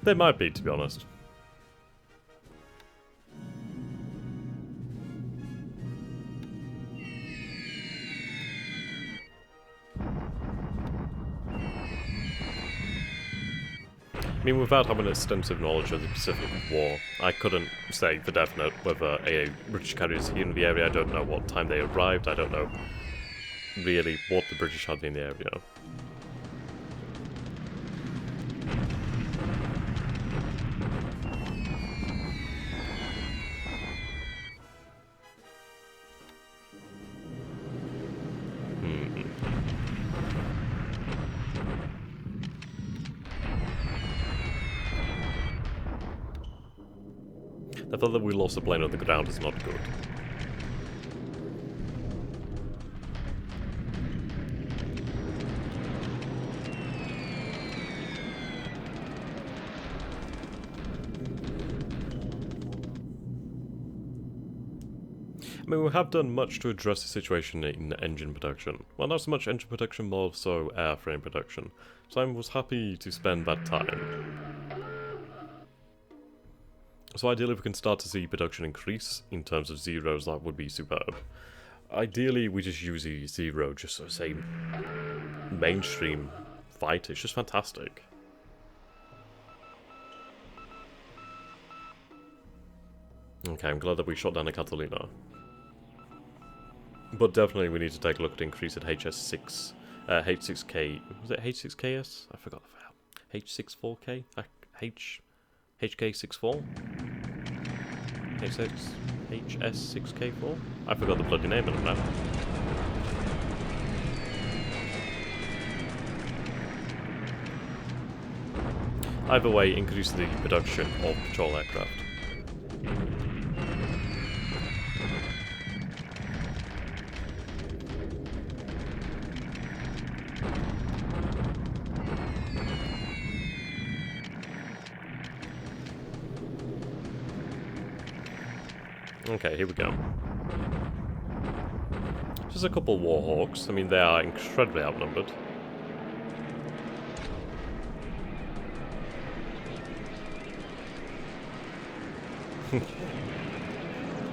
They might be, to be honest. I mean, without having extensive knowledge of the Pacific War, I couldn't say for definite whether a British carrier is here in the area. I don't know what time they arrived. I don't know really what the British had in the area. The fact that we lost a plane on the ground is not good. I mean, we have done much to address the situation in engine production. Well, not so much engine production, more so airframe production. So I was happy to spend that time. So ideally, if we can start to see production increase in terms of Zeros, that would be superb. Ideally, we just use the Zero just as a mainstream fight. It's just fantastic. Okay, I'm glad that we shot down a Catalina. But definitely we need to take a look at increase at HS6, H6K, was it H6KS? I forgot the file. H64K? HK64? HS6K4? I forgot the bloody name of it now. Either way, increase the production of patrol aircraft. Okay, here we go. Just a couple Warhawks. I mean, they are incredibly outnumbered.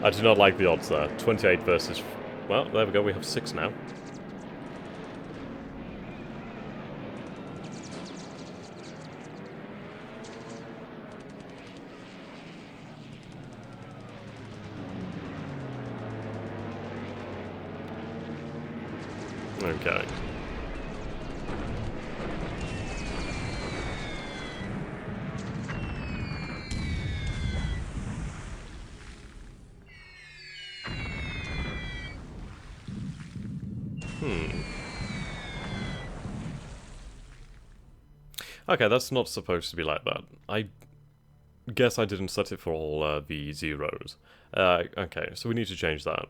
I do not like the odds there. 28 versus... Well, there we go, we have 6 now. Okay. Okay, that's not supposed to be like that. I guess I didn't set it for all the zeros. Okay, so we need to change that.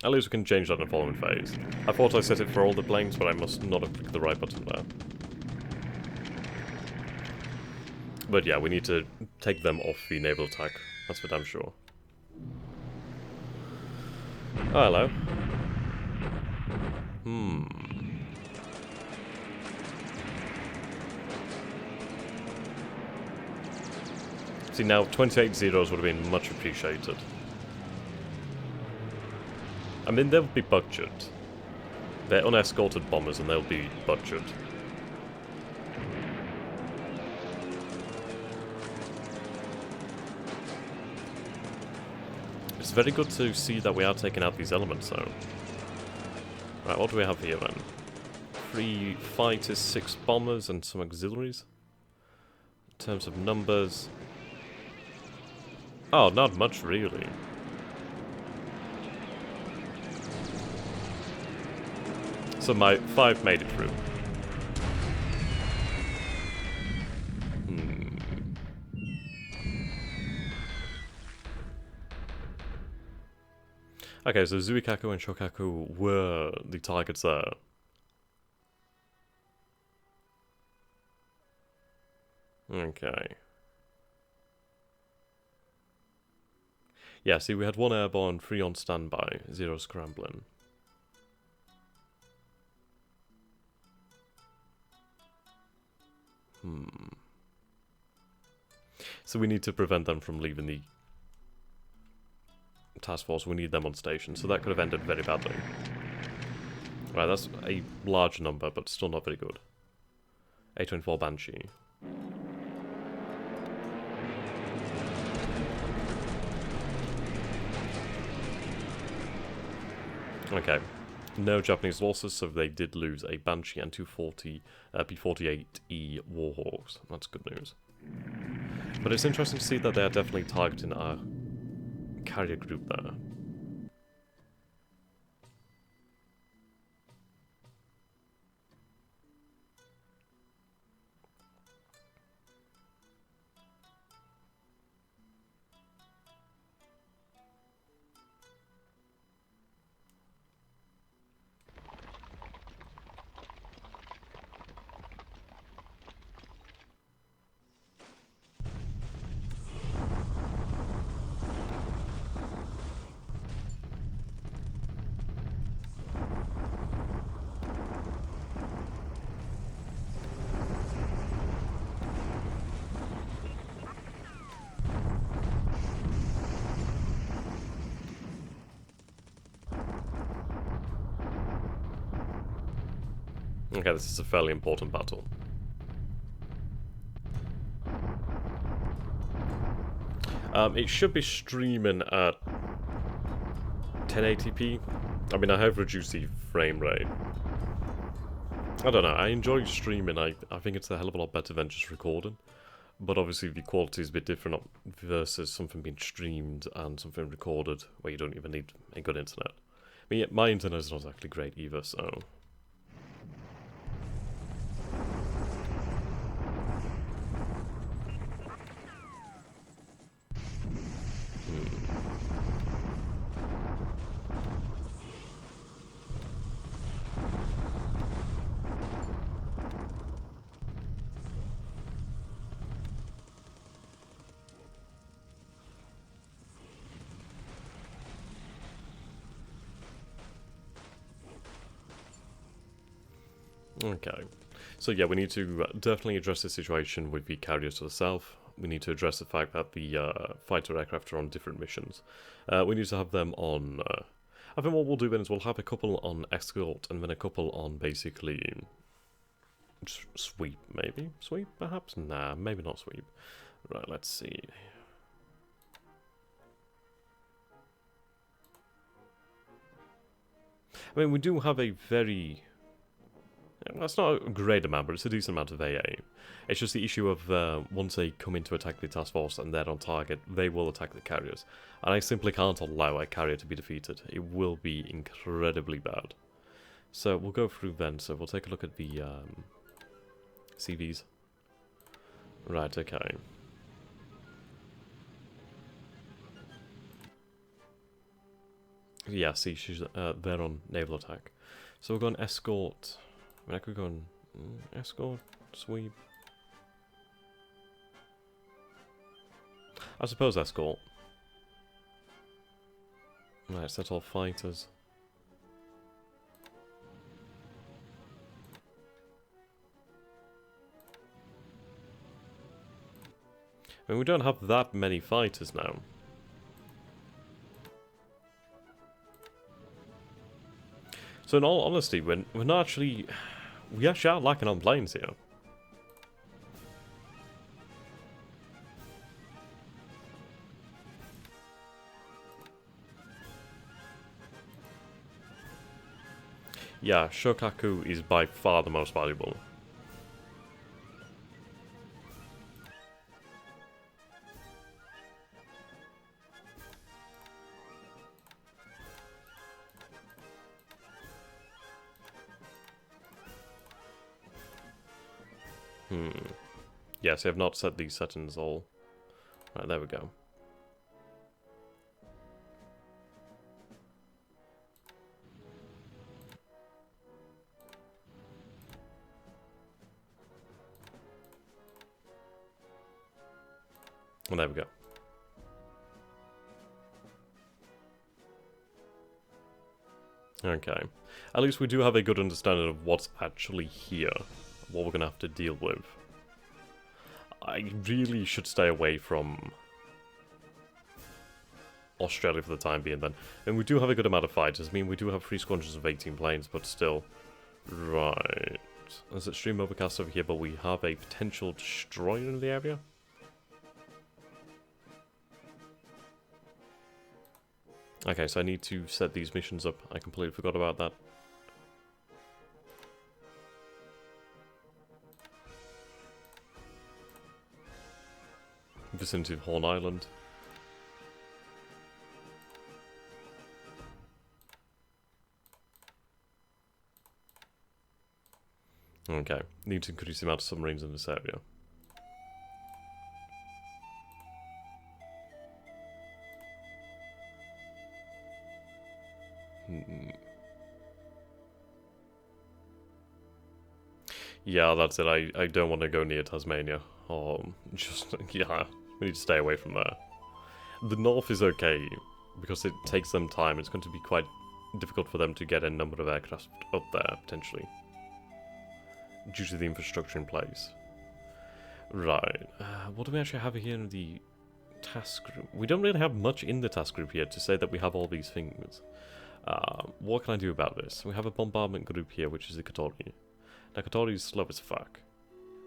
At least we can change that in the following phase. I thought I set it for all the planes, but I must not have clicked the right button there. But yeah, we need to take them off the naval attack. That's for damn sure. Oh, hello. See, now 28 zeros would have been much appreciated. I mean, they'll be butchered. They're unescorted bombers and they'll be butchered. It's very good to see that we are taking out these elements, though. Right, what do we have here, then? 3 fighters, 6 bombers, and some auxiliaries. In terms of numbers... Oh, not much, really. So my 5 made it through. Okay, so Zuikaku and Shokaku were the targets there. Okay. Yeah, see, we had 1 airborne, 3 on standby, 0 scrambling. So we need to prevent them from leaving the task force. We need them on station, so that could have ended very badly. Right, that's a large number, but still not very good. 824 Banshee. Okay. No Japanese losses, so they did lose a Banshee and 240 P-48E Warhawks. That's good news. But it's interesting to see that they are definitely targeting our carrier group there. Okay, this is a fairly important battle. It should be streaming at 1080p. I mean, I have reduced the frame rate. I don't know, I enjoy streaming. I think it's a hell of a lot better than just recording. But obviously the quality is a bit different versus something being streamed and something recorded where you don't even need a good internet. I mean, my internet is not actually great either, so... Okay, so yeah, we need to definitely address the situation with the carriers to the south. We need to address the fact that the fighter aircraft are on different missions. We need to have them on... I think what we'll do then is we'll have a couple on escort and then a couple on basically... sweep, maybe? Sweep, perhaps? Nah, maybe not sweep. Right, let's see. I mean, we do have a very... Well, it's not a great amount, but it's a decent amount of AA. It's just the issue of once they come in to attack the task force and they're on target, they will attack the carriers. And I simply can't allow a carrier to be defeated. It will be incredibly bad. So we'll go through then. So we'll take a look at the CVs. Right, okay. Yeah, see, she's there on naval attack. So we're going escort. I mean, I could go on escort, sweep. I suppose escort. Right, set all fighters. I mean, we don't have that many fighters now. So in all honesty, we're not actually... We actually are lacking on planes here. Yeah, Shokaku is by far the most valuable. Yes, I have not set these settings all. Right, there we go. And there we go. Okay. At least we do have a good understanding of what's actually here. What we're going to have to deal with. I really should stay away from Australia for the time being then. And we do have a good amount of fighters. I mean, we do have 3 squadrons of 18 planes, but still. Right. There's extreme overcast over here, but we have a potential destroyer in the area. Okay, so I need to set these missions up. I completely forgot about that. Vicinity of Horn Island. Okay, need to increase the amount of submarines in this area. Yeah, that's it. I don't want to go near Tasmania. Just, yeah, we need to stay away from there. The north is okay, because it takes them time. It's going to be quite difficult for them to get a number of aircraft up there, potentially. Due to the infrastructure in place. Right. What do we actually have here in the task group? We don't really have much in the task group here to say that we have all these things. What can I do about this? We have a bombardment group here, which is the Katori. Now, Katori is slow as fuck.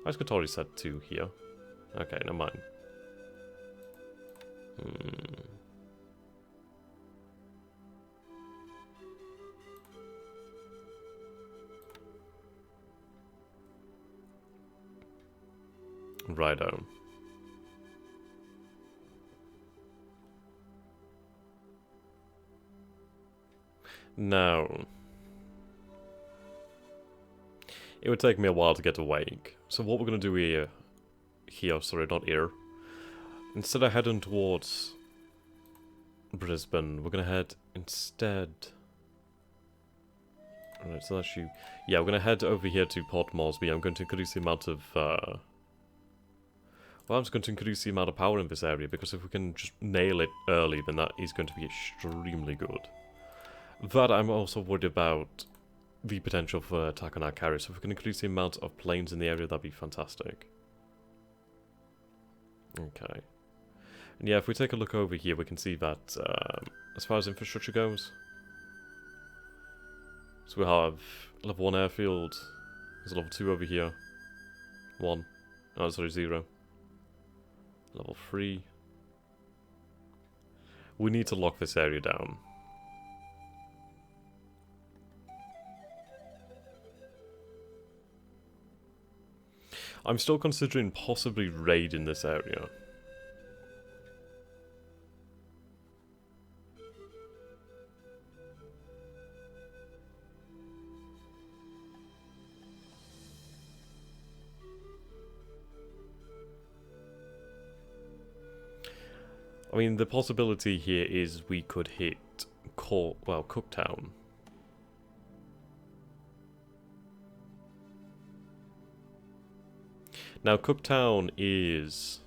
Why is Katori set to here? Okay, never mind. Righto. Now, it would take me a while to get awake. So what we're going to do here, sorry, not here. Instead of heading towards Brisbane, we're going to head instead... Alright, so that's you. Yeah, we're going to head over here to Port Moresby. I'm going to increase the amount of... Well, I'm just going to increase the amount of power in this area, because if we can just nail it early, then that is going to be extremely good. But I'm also worried about the potential for attack on our carriers. So if we can increase the amount of planes in the area, that'd be fantastic. Okay. And yeah, if we take a look over here, we can see that as far as infrastructure goes, so we have level 1 airfield, there's a level 2 over here, 1, oh sorry, 0, level 3. We need to lock this area down. I'm still considering possibly raiding this area. I mean, the possibility here is we could hit Cooktown. Now, Cooktown is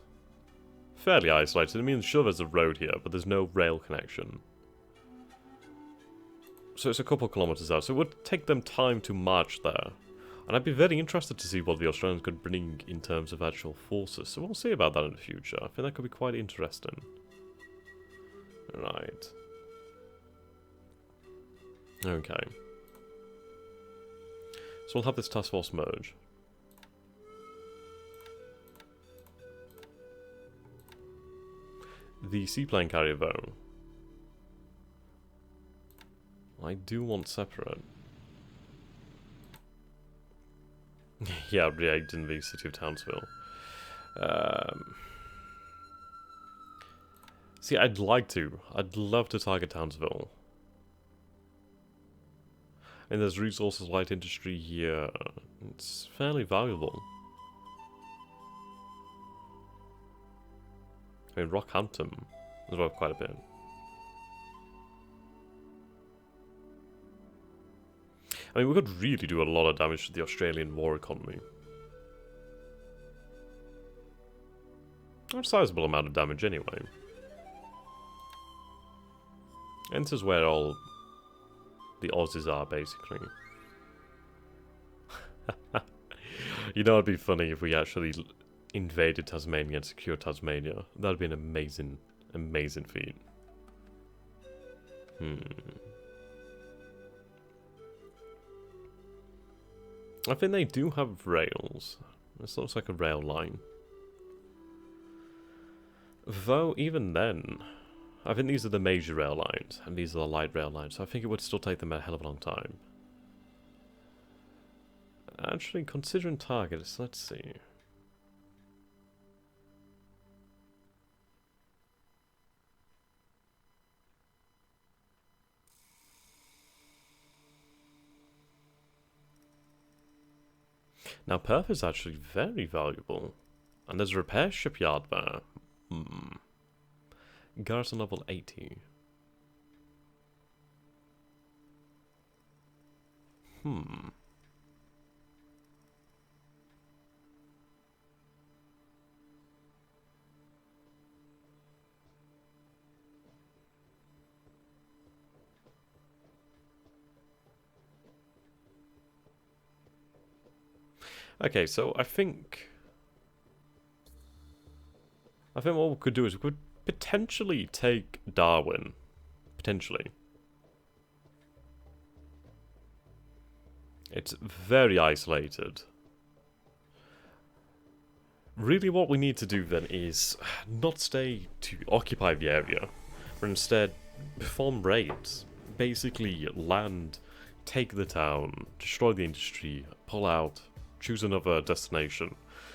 fairly isolated. I mean, sure, there's a road here, but there's no rail connection. So it's a couple kilometers out, so it would take them time to march there. And I'd be very interested to see what the Australians could bring in terms of actual forces, so we'll see about that in the future. I think that could be quite interesting. Right. Okay. So we'll have this task force merge. The seaplane carrier, though, I do want separate. Yeah, rigged in the city of Townsville. See, I'd love to target Townsville. And there's resources light industry here. It's fairly valuable. I mean, Rockhampton is worth quite a bit. I mean, we could really do a lot of damage to the Australian war economy. A sizable amount of damage anyway. And this is where all the Aussies are, basically. You know, it'd be funny if we actually invaded Tasmania and secured Tasmania. That'd be an amazing, amazing feat. I think they do have rails. This looks like a rail line. Though, even then, I think these are the major rail lines, and these are the light rail lines, so I think it would still take them a hell of a long time. Actually, considering targets, let's see. Now, Perth is actually very valuable. And there's a repair shipyard there. Garrison level 80. Okay, so I think what we could do is we could potentially take Darwin. Potentially. It's very isolated. Really what we need to do then is not stay to occupy the area, but instead perform raids. Basically land, take the town, destroy the industry, pull out, choose another destination.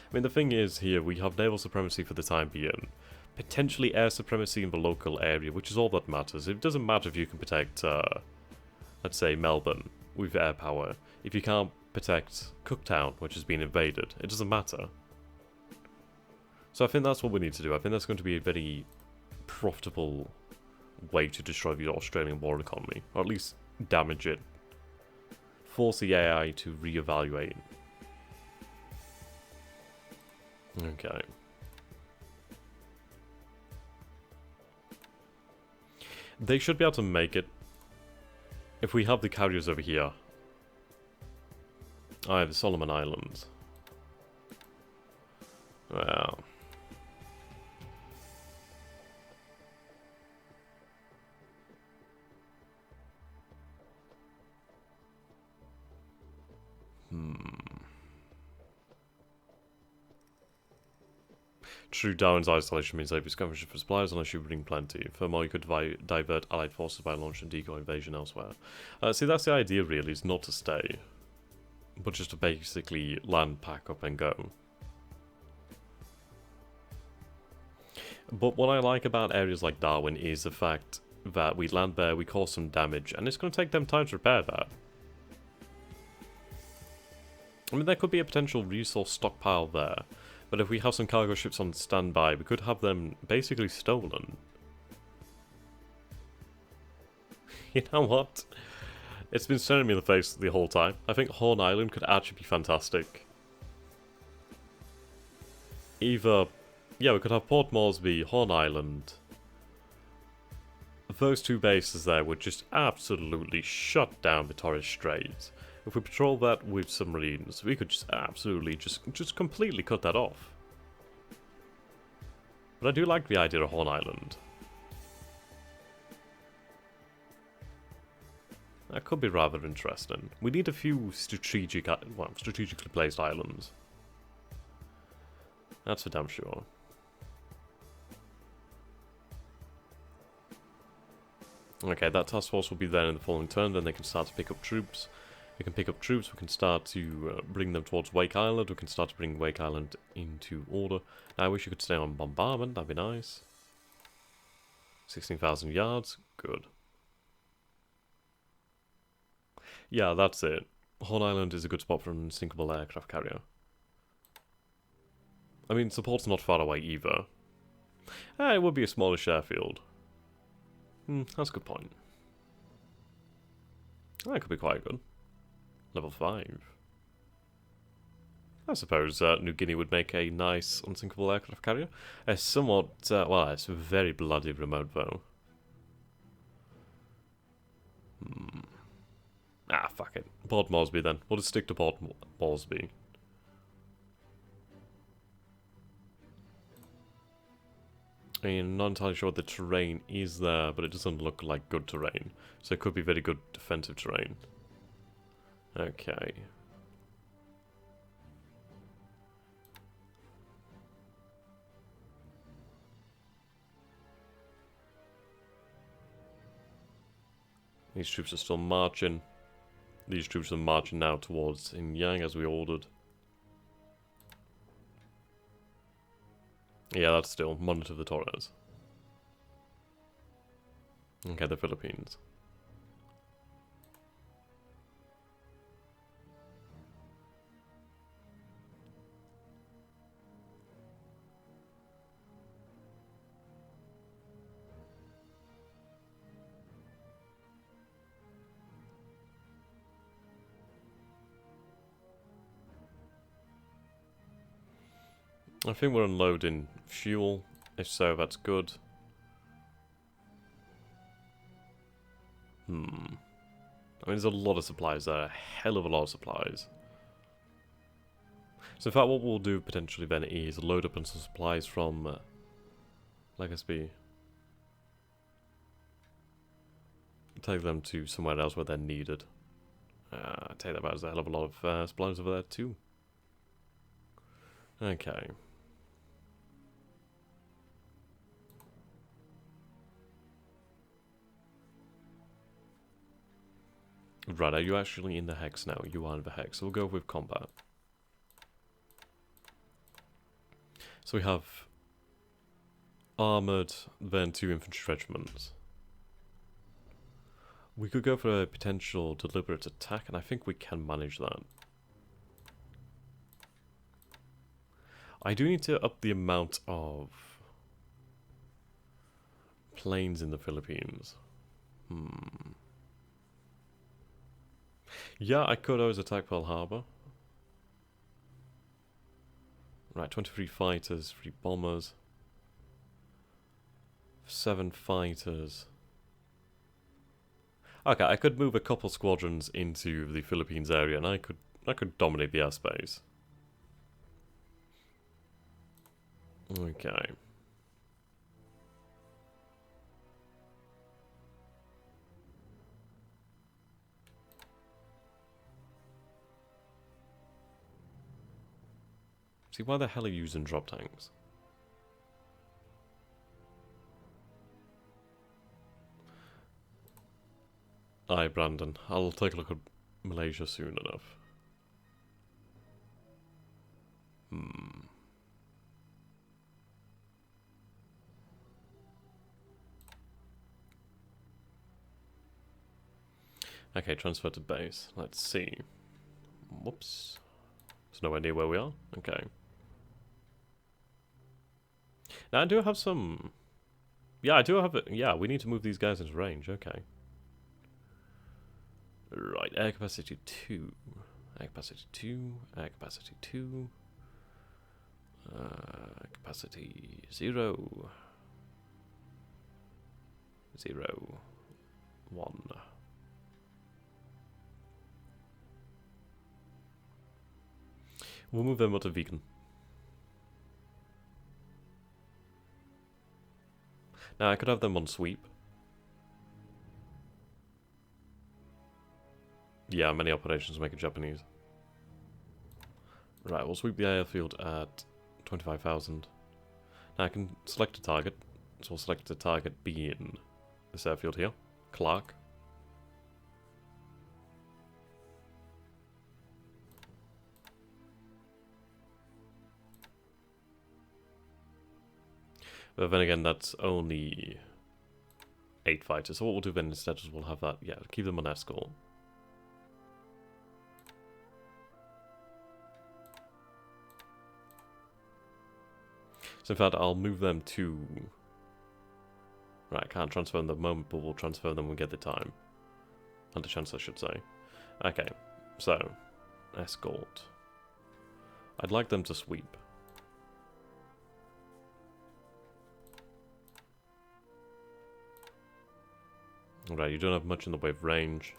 I mean, the thing is here, we have naval supremacy for the time being. Potentially air supremacy in the local area, which is all that matters. It doesn't matter if you can protect, let's say, Melbourne with air power. If you can't protect Cooktown, which has been invaded, it doesn't matter. So I think that's what we need to do. I think that's going to be a very profitable way to destroy the Australian war economy. Or at least damage it. Force the AI to reevaluate. Okay. They should be able to make it. If we have the carriers over here. I have the Solomon Islands. Wow. True, Darwin's isolation means they've scavenged for supplies unless you bring plenty. Furthermore, you could divert allied forces by launching decoy invasion elsewhere. See, that's the idea really, is not to stay. But just to basically land, pack up and go. But what I like about areas like Darwin is the fact that we land there, we cause some damage, and it's going to take them time to repair that. I mean, there could be a potential resource stockpile there. But if we have some cargo ships on standby, we could have them basically stolen. You know what? It's been staring me in the face the whole time. I think Horn Island could actually be fantastic. Either... Yeah, we could have Port Moresby, Horn Island. Those two bases there would just absolutely shut down the Torres Strait. If we patrol that with submarines, we could just absolutely just completely cut that off. But I do like the idea of Horn Island. That could be rather interesting. We need a few strategically placed islands. That's for damn sure. Okay, that task force will be there in the following turn, then they can start to pick up troops. We can pick up troops, we can start to bring them towards Wake Island, we can start to bring Wake Island into order. Now, I wish you could stay on bombardment, that'd be nice. 16,000 yards, good. Yeah, that's it. Horn Island is a good spot for an unsinkable aircraft carrier. I mean, support's not far away either. It would be a smallish airfield. That's a good point. That could be quite good. Level 5. I suppose New Guinea would make a nice unsinkable aircraft carrier. It's somewhat, well, it's very bloody remote though. Fuck it. Port Moresby then. We'll just stick to Port Moresby. I'm not entirely sure what the terrain is there, but it doesn't look like good terrain. So it could be very good defensive terrain. Okay. These troops are still marching. These troops are marching now towards Inyang as we ordered. Yeah, that's still monitor the Torres. Okay, the Philippines. I think we're unloading fuel. If so, that's good. I mean, there's a lot of supplies there. A hell of a lot of supplies. So in fact, what we'll do potentially then is load up on some supplies from Legacy. Take them to somewhere else where they're needed. I take that back, there's a hell of a lot of supplies over there too. Okay. Right, are you actually in the hex now? You are in the hex, so we'll go with combat. So we have armoured, then 2 infantry regiments. We could go for a potential deliberate attack, and I think we can manage that. I do need to up the amount of planes in the Philippines. Yeah, I could always attack Pearl Harbor. Right, 23 fighters, 3 bombers, 7 fighters. Okay, I could move a couple squadrons into the Philippines area, and I could dominate the airspace. Okay. See, why the hell are you using drop tanks? Aye, Brandon. I'll take a look at Malaysia soon enough. Okay, transfer to base. Let's see. Whoops. It's nowhere near where we are. Okay. Now, I do have some... Yeah, I do have it. Yeah, we need to move these guys into range. Okay. Right, air capacity 2. Air capacity 2. Air capacity 2. Capacity 0. 0. 1. We'll move them to vegan. Now I could have them on sweep. Yeah, many operations make it Japanese. Right, we'll sweep the airfield at 25,000. Now I can select a target. So we'll select a target being this airfield here. Clark. But then again, that's only 8 fighters. So what we'll do then instead is we'll have that, yeah, keep them on escort. So in fact, I'll move them to... Right, I can't transfer them at the moment, but we'll transfer them when we get the time. And the chance, I should say. Okay, so, escort. I'd like them to sweep. Right, you don't have much in the way of range.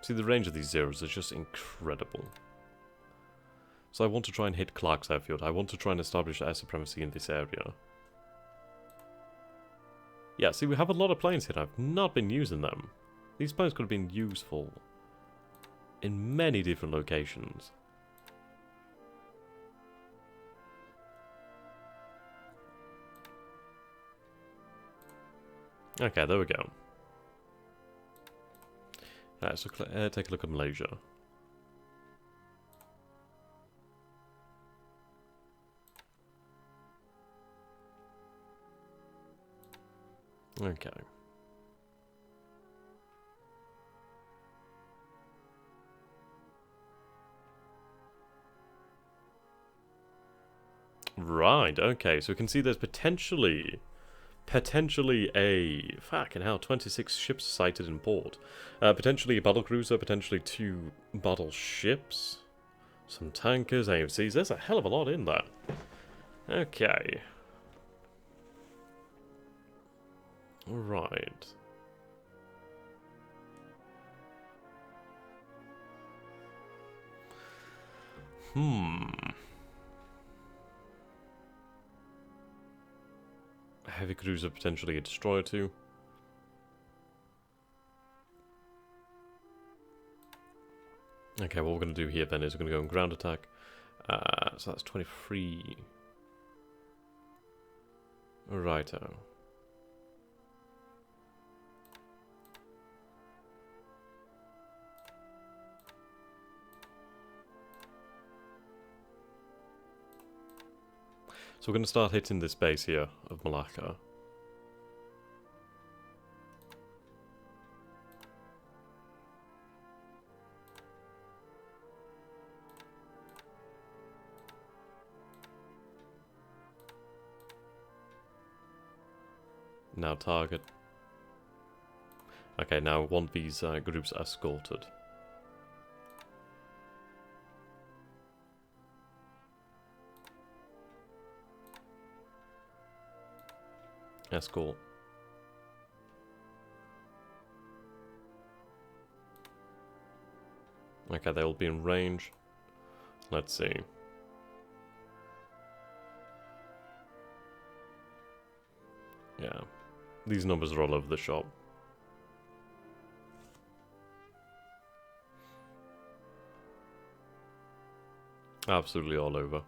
See, the range of these zeros is just incredible. So I want to try and hit Clark's airfield. I want to try and establish air supremacy in this area. Yeah, see, we have a lot of planes here. I've not been using them. These planes could have been useful in many different locations. Okay, there we go. Right, so take a look at Malaysia. Okay. Right, okay, so we can see there's potentially a... Fucking hell, 26 ships sighted in port. Potentially a battlecruiser, potentially 2 battleships, some tankers, AMCs. There's a hell of a lot in there. Okay. Alright. A heavy cruiser, potentially a destroyer too. Okay, what we're going to do here then is we're going to go on ground attack. So that's 23. Righto. So we're going to start hitting this base here of Malacca. Now target. Okay, now I want these groups escorted. Escort. Okay, they'll be in range. Let's see. Yeah. These numbers are all over the shop. Absolutely all over.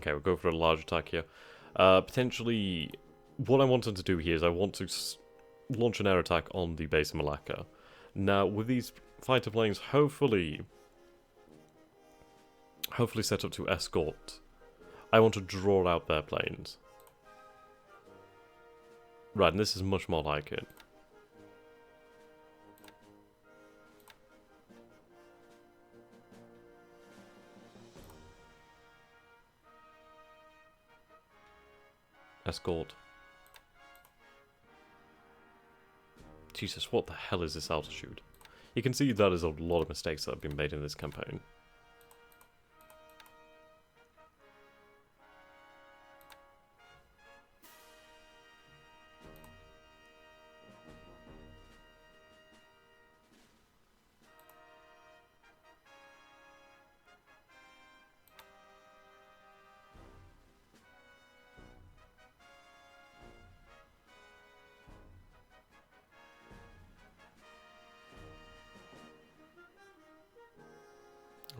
Okay, we'll go for a large attack here. Potentially, what I wanted to do here is I want to launch an air attack on the base of Malacca. Now, with these fighter planes, hopefully set up to escort, I want to draw out their planes. Right, and this is much more like it. Escort. Jesus, what the hell is this altitude? You can see that there's a lot of mistakes that have been made in this campaign.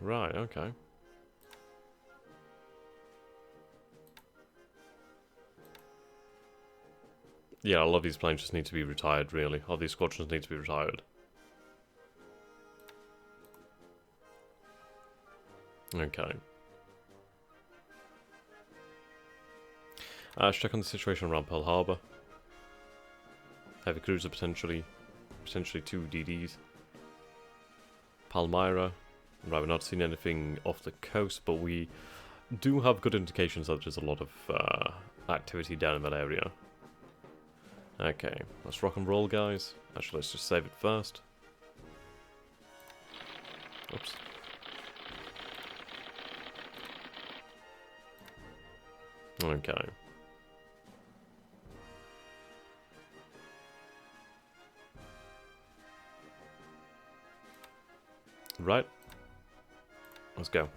Right, okay. Yeah, a lot of these planes just need to be retired, really. All these squadrons need to be retired. Okay. Let's check on the situation around Pearl Harbor. Heavy cruiser potentially 2 DDs. Palmyra. Right, we're not seeing anything off the coast, but we do have good indications that there's a lot of activity down in that area. Okay, let's rock and roll, guys. Actually, let's just save it first. Oops. Okay. Right. Let's go.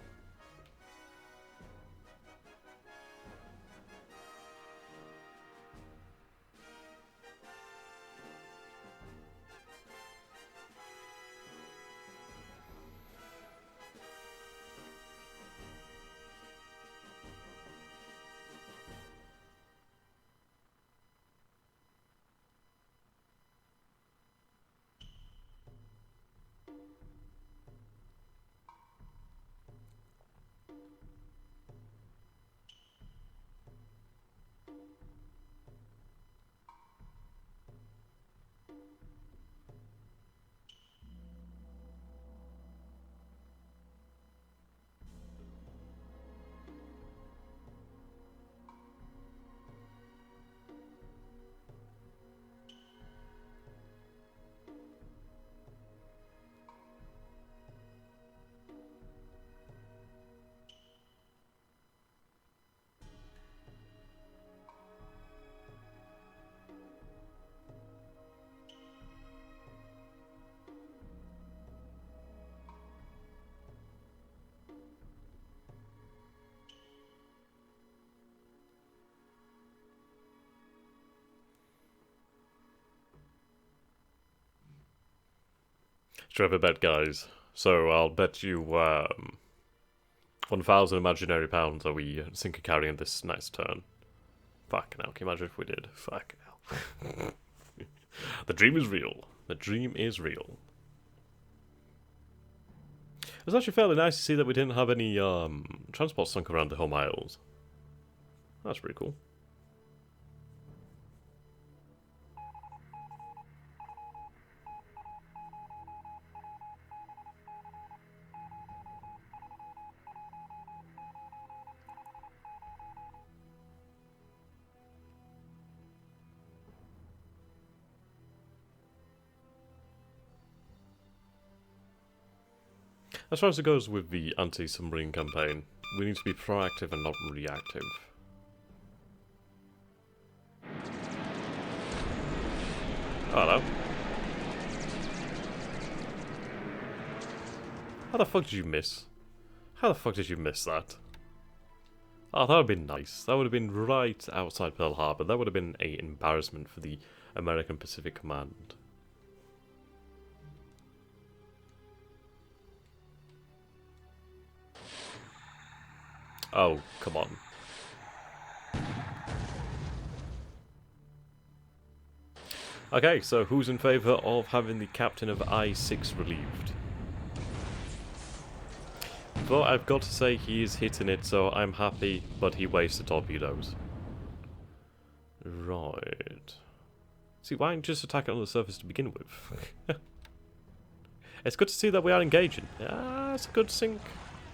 Should have a bet, guys. So I'll bet you 1,000 imaginary pounds that we sink a carry in this next turn. Fucking hell, can you imagine if we did? Fucking hell. The dream is real. The dream is real. It was actually fairly nice to see that we didn't have any transport sunk around the home isles. That's pretty cool. As far as it goes with the anti-submarine campaign, we need to be proactive and not reactive. Hello. How the fuck did you miss? How the fuck did you miss that? Oh, that would have been nice. That would have been right outside Pearl Harbor. That would have been an embarrassment for the American Pacific Command. Oh, come on. Okay, so who's in favour of having the captain of I-6 relieved? Though I've got to say he is hitting it, so I'm happy, but he wasted torpedoes. Right. See, why not just attack it on the surface to begin with? It's good to see that we are engaging. Ah, it's a good sink.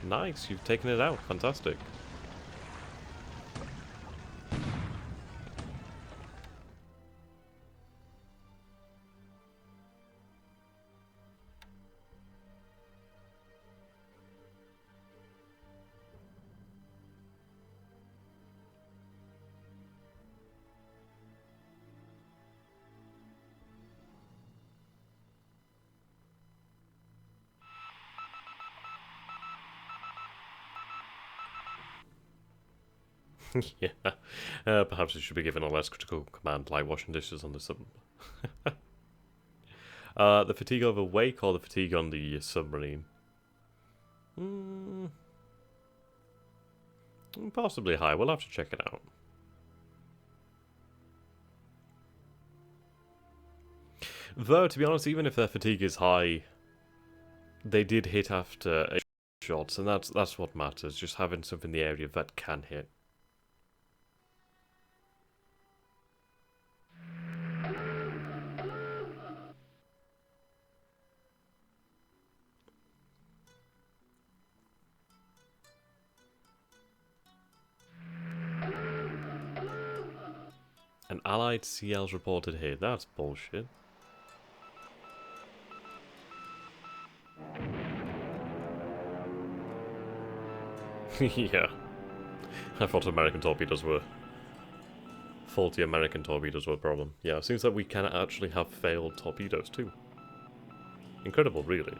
Nice, you've taken it out. Fantastic. Yeah. Perhaps it should be given a less critical command, like washing dishes on the sub. The fatigue over wake or the fatigue on the submarine? Possibly high. We'll have to check it out. Though, to be honest, even if their fatigue is high, they did hit after 8 shots, and that's what matters. Just having something in the area that can hit. An allied CL's reported here. That's bullshit. Yeah. I thought American torpedoes were... faulty American torpedoes were a problem. Yeah, it seems that we can actually have failed torpedoes too. Incredible, really.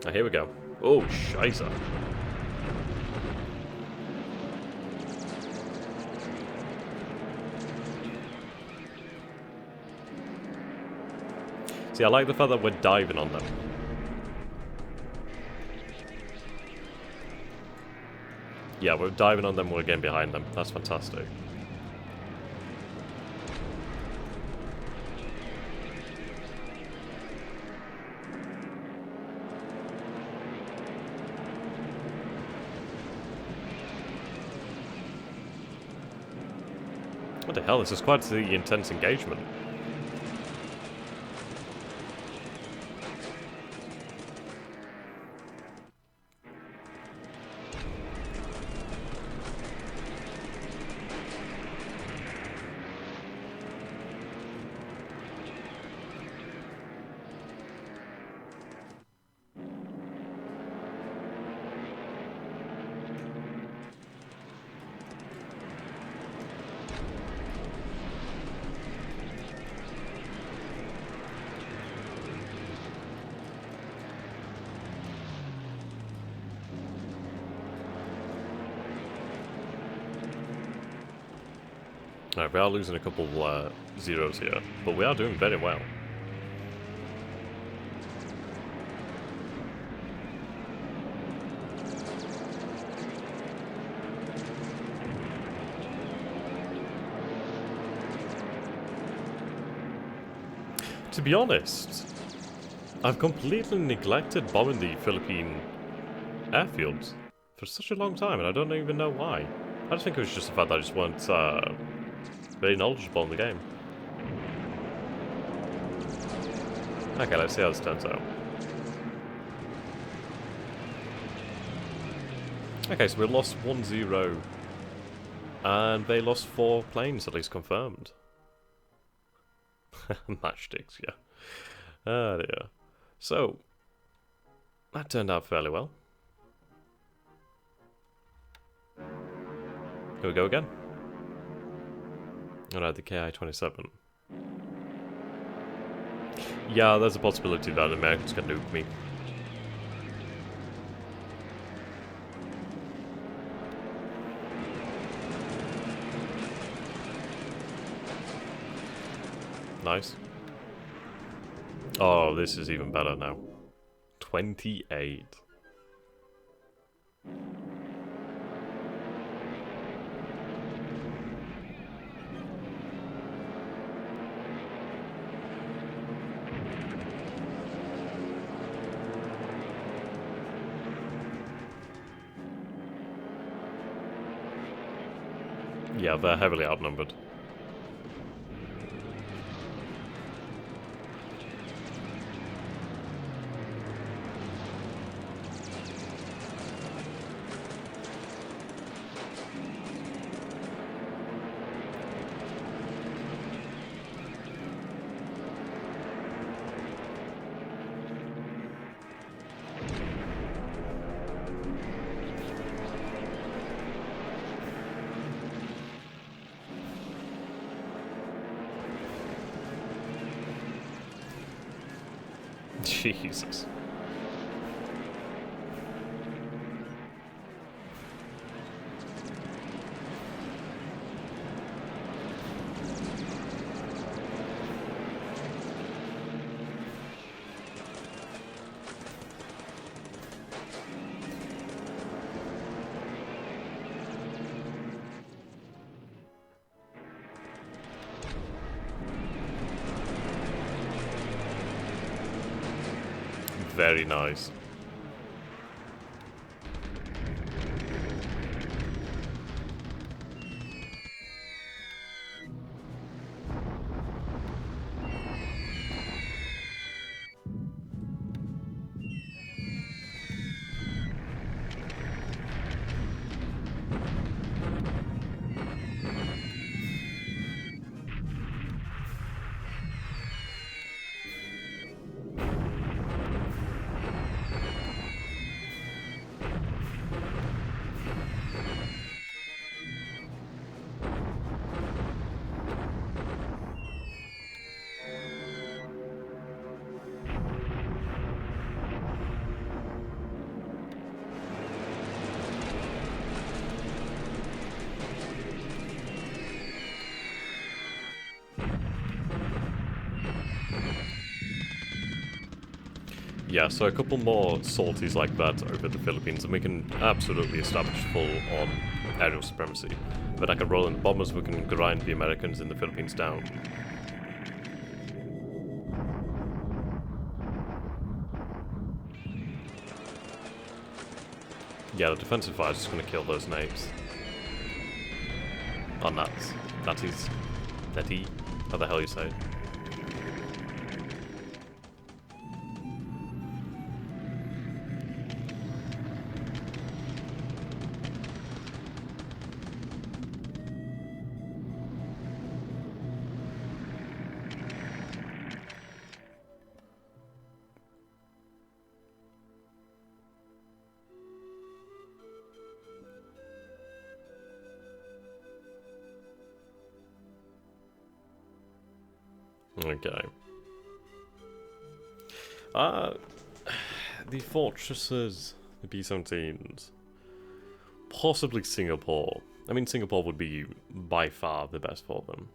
Ah, here we go. Oh, scheisse. See, I like the fact that we're diving on them. Yeah, we're diving on them, we're getting behind them. That's fantastic. What the hell, this is quite the intense engagement. Alright, we are losing a couple zeros here, but we are doing very well. To be honest, I've completely neglected bombing the Philippine airfields for such a long time, and I don't even know why. I just think it was just the fact that I just weren't very knowledgeable in the game. Okay, let's see how this turns out. Okay, so we lost 1-0, and they lost 4 planes, at least confirmed. Matchsticks, yeah. Ah, dear. So, that turned out fairly well. Here we go again. Alright, the KI-27. Yeah, there's a possibility that the Americans can nuke me. Nice. Oh, this is even better now. 28. Yeah, they're heavily outnumbered. Jesus. Very nice. Yeah, so a couple more sorties like that over the Philippines, and we can absolutely establish full-on aerial supremacy. But I can roll in the bombers, we can grind the Americans in the Philippines down. Yeah, the defensive fire is just going to kill those natives. Oh, nuts. Nutties. Netty. How the hell you say it? Okay. The fortresses, the B-17s. Possibly Singapore. I mean, Singapore would be by far the best for them.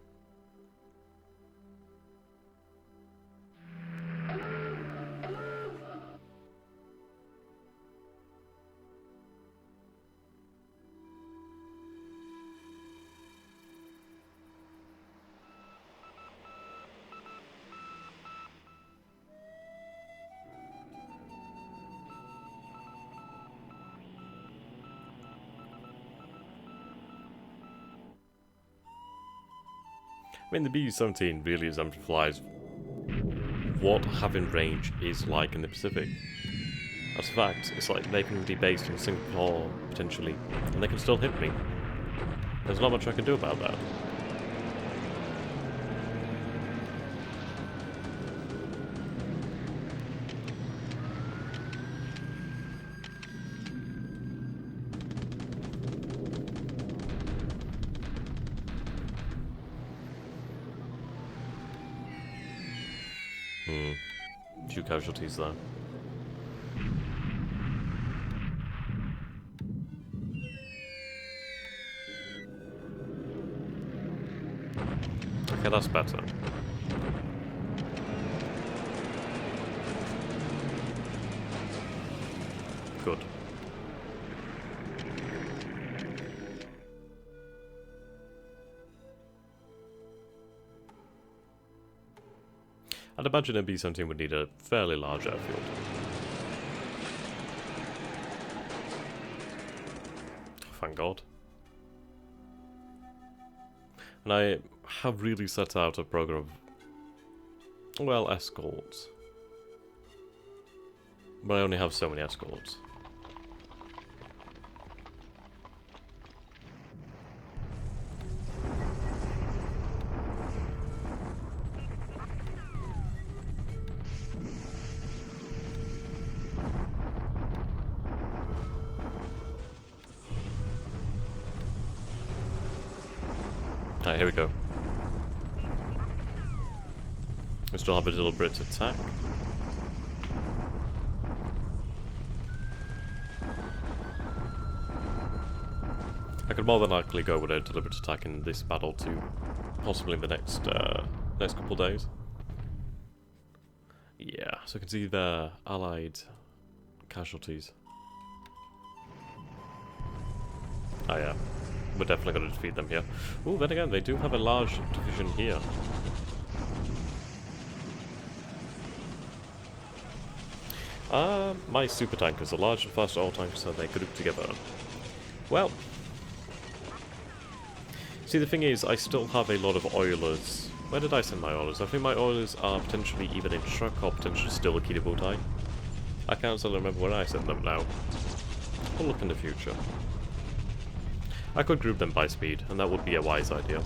I mean, the B-17 really exemplifies what having range is like in the Pacific. That's a fact. It's like they can be based in Singapore, potentially, and they can still hit me. There's not much I can do about that. Few casualties there. Okay, that's better. Good. I'd imagine a B-17 would need a fairly large airfield. Thank God. And I have really set out a program of, well, escorts. But I only have so many escorts. Alright, here we go. We still have a little bit to attack. I could more than likely go with a deliberate attack in this battle too. Possibly in the next couple days. Yeah, so you can see the allied casualties. Oh yeah, we're definitely going to defeat them here. Ooh, then again, they do have a large division here. My super tankers are large and fast all tankers, so they group together. Well, see, the thing is, I still have a lot of oilers. Where did I send my oilers? I think my oilers are potentially either in truck or potentially still a Kidabutai. I can't still remember where I sent them now. We'll look in the future. I could group them by speed, and that would be a wise idea.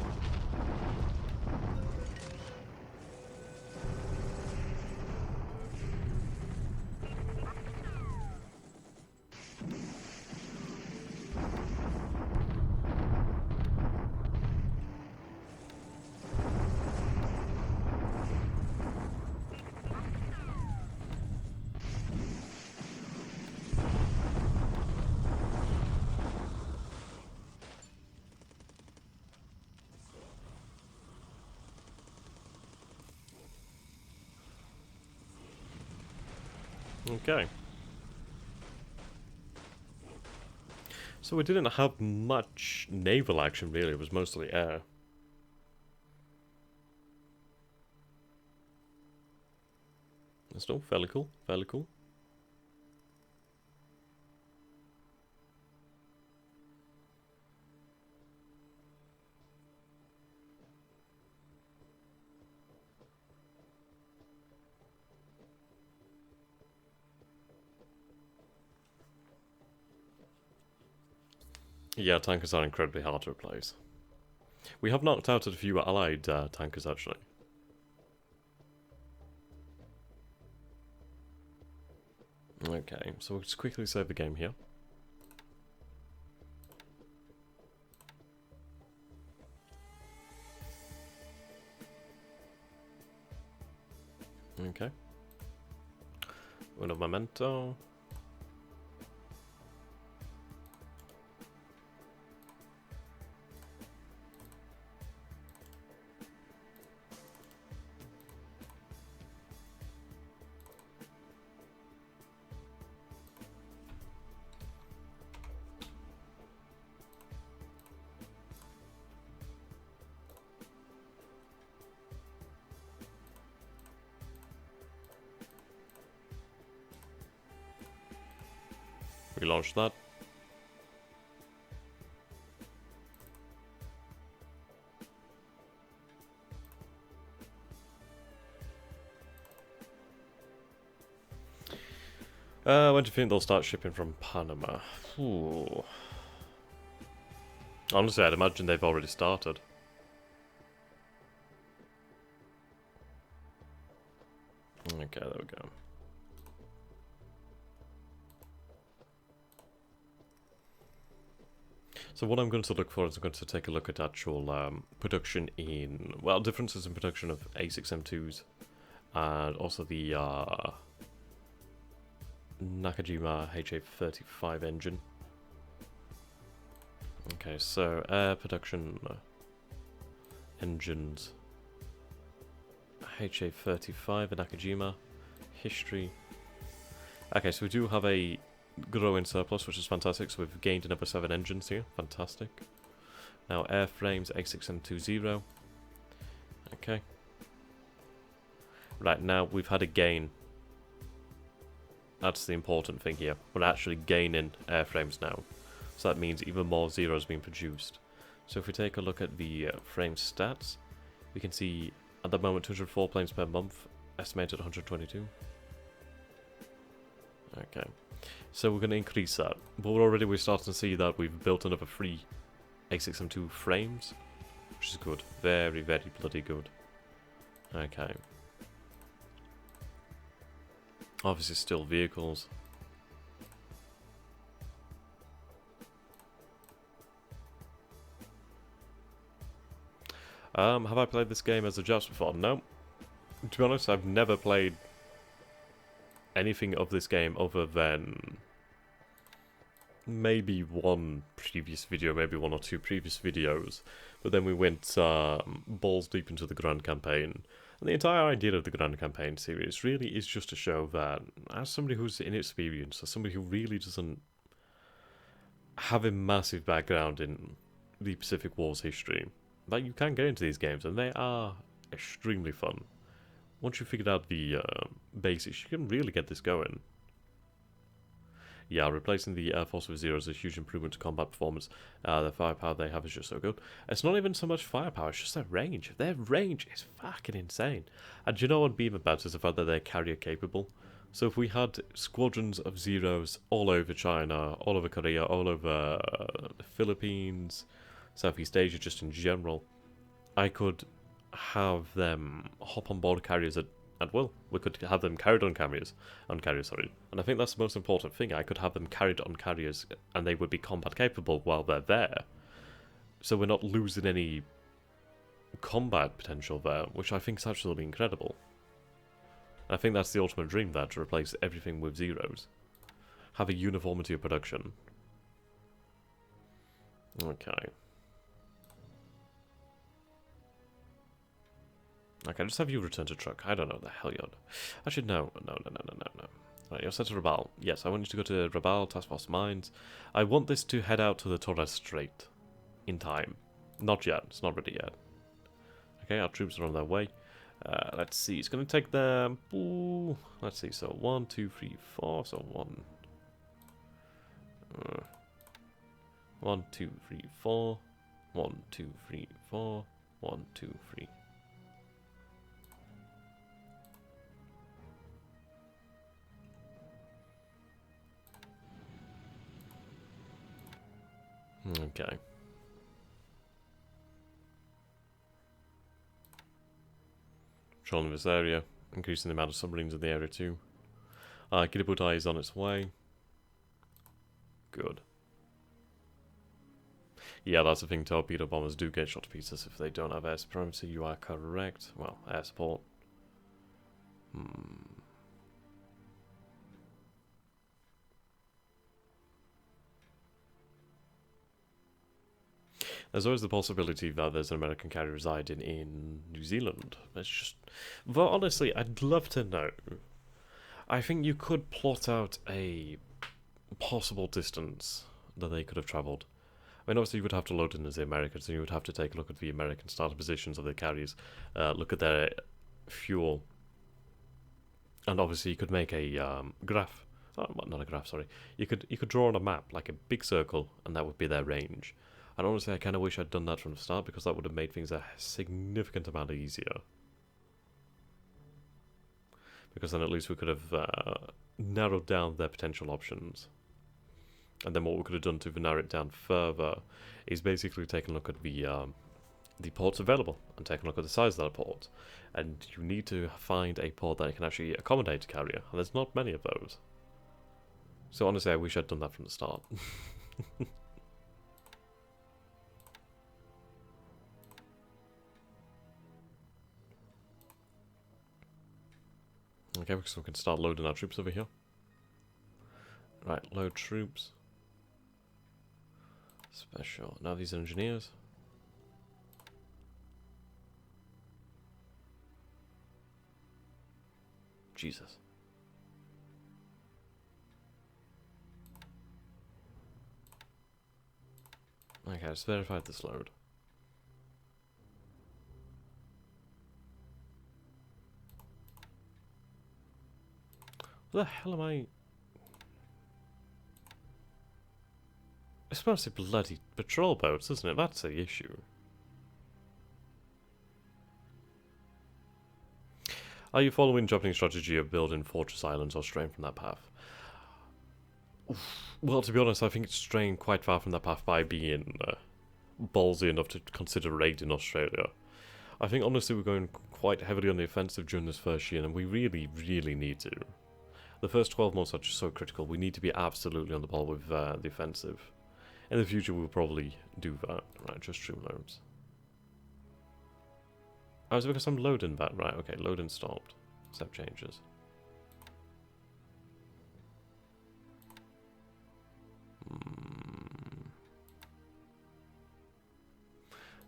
Okay. So we didn't have much naval action really, it was mostly air. Still fairly cool, fairly cool. Yeah, tankers are incredibly hard to replace. We have knocked out a few allied tankers, actually. Okay, so we'll just quickly save the game here. Okay. Uno momento. Relaunch that. When do you think they'll start shipping from Panama? Ooh. Honestly, I'd imagine they've already started. Okay, there we go. So what I'm going to look for is I'm going to take a look at actual production in, well, differences in production of A6M2s and also the Nakajima HA35 engine. Okay, so air production engines, HA35 and Nakajima, history. Okay, so we do have a growing surplus, which is fantastic, so we've gained another 7 engines here, fantastic. Now airframes, A6M20. Okay. Right, now we've had a gain. That's the important thing here. We're actually gaining airframes now. So that means even more zeros being produced. So if we take a look at the frame stats, we can see at the moment 204 planes per month, estimated 122. Okay, so we're going to increase that, but already we're starting to see that we've built another 3 A6M2 frames, which is good. Very, very bloody good. Okay. Obviously still vehicles. Have I played this game as a Jets before? No. To be honest, I've never played anything of this game other than maybe one previous video, maybe 1 or 2 previous videos. But then we went balls deep into the Grand Campaign. And the entire idea of the Grand Campaign series really is just to show that, as somebody who's inexperienced, as somebody who really doesn't have a massive background in the Pacific War's history, that you can get into these games, and they are extremely fun. Once you've figured out the basics, you can really get this going. Yeah, replacing the Air Force with Zero is a huge improvement to combat performance. The firepower they have is just so good. It's not even so much firepower, it's just their range. Their range is fucking insane. And do you know what would be even better is the fact that they're carrier capable. So if we had squadrons of Zeros all over China, all over Korea, all over the Philippines, Southeast Asia, just in general, I could have them hop on board carriers at will. We could have them carried on carriers, and I think that's the most important thing. I could have them carried on carriers, and they would be combat capable while they're there. So we're not losing any combat potential there, which I think is absolutely incredible. I think that's the ultimate dream there, to replace everything with Zeros. Have a uniformity of production. Okay. Okay, just have you return to truck. I don't know the hell you're... Actually, no. Right, you're set to Rabaul. Yes, I want you to go to Rabaul, Task Force Mines. I want this to head out to the Tora Strait. In time. Not yet. It's not ready yet. Okay, our troops are on their way. Let's see. It's going to take them... Ooh, let's see. So, 1, 2, 3, 4. So, 1, 2, 3, 4. 1, 2, 3, 4. 1, 2, 3. Okay. Patrolling this area, increasing the amount of submarines in the area too. Kiributai is on its way. Good. Yeah, that's the thing, torpedo bombers do get shot to pieces if they don't have air supremacy. You are correct. Well, air support. There's always the possibility that there's an American carrier residing in New Zealand. It's just... But honestly, I'd love to know. I think you could plot out a possible distance that they could have travelled. I mean, obviously you would have to load in as the Americans, and you would have to take a look at the American starting positions of their carriers, look at their fuel, and obviously you could make a graph. Oh, not a graph, sorry. You could draw on a map, like a big circle, and that would be their range. And honestly, I kind of wish I'd done that from the start, because that would have made things a significant amount easier. Because then at least we could have narrowed down their potential options. And then what we could have done to narrow it down further is basically take a look at the ports available and take a look at the size of that port. And you need to find a port that can actually accommodate a carrier, and there's not many of those. So honestly, I wish I'd done that from the start. Okay, so we can start loading our troops over here. Right, load troops. Special. Now these are engineers. Jesus. Okay, let's verify this load. What the hell am I... It's mostly bloody patrol boats, isn't it? That's the issue. Are you following Japanese strategy of building fortress islands or straying from that path? Oof. Well, to be honest, I think it's straying quite far from that path by being ballsy enough to consider raiding Australia. I think honestly we're going quite heavily on the offensive during this first year, and we really, really need to. The first 12 months are just so critical. We need to be absolutely on the ball with the offensive. In the future, we'll probably do that. Right, just streamloads. Oh, is it because I'm loading that? Right, okay, loading stopped. Step changes.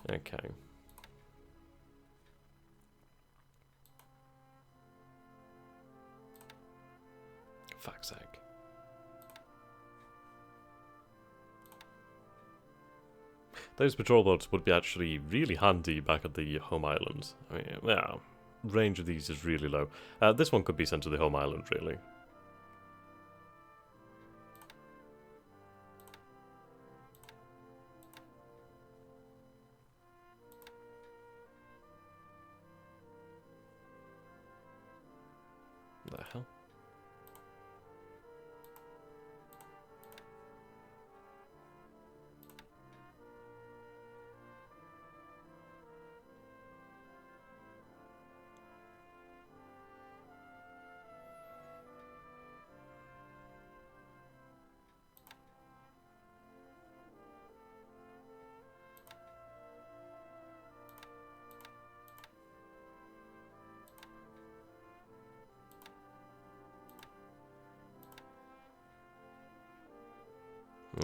Okay. Fuck's sake. Those patrol boats would be actually really handy back at the home island. I mean, yeah, range of these is really low. This one could be sent to the home island, really. What the hell?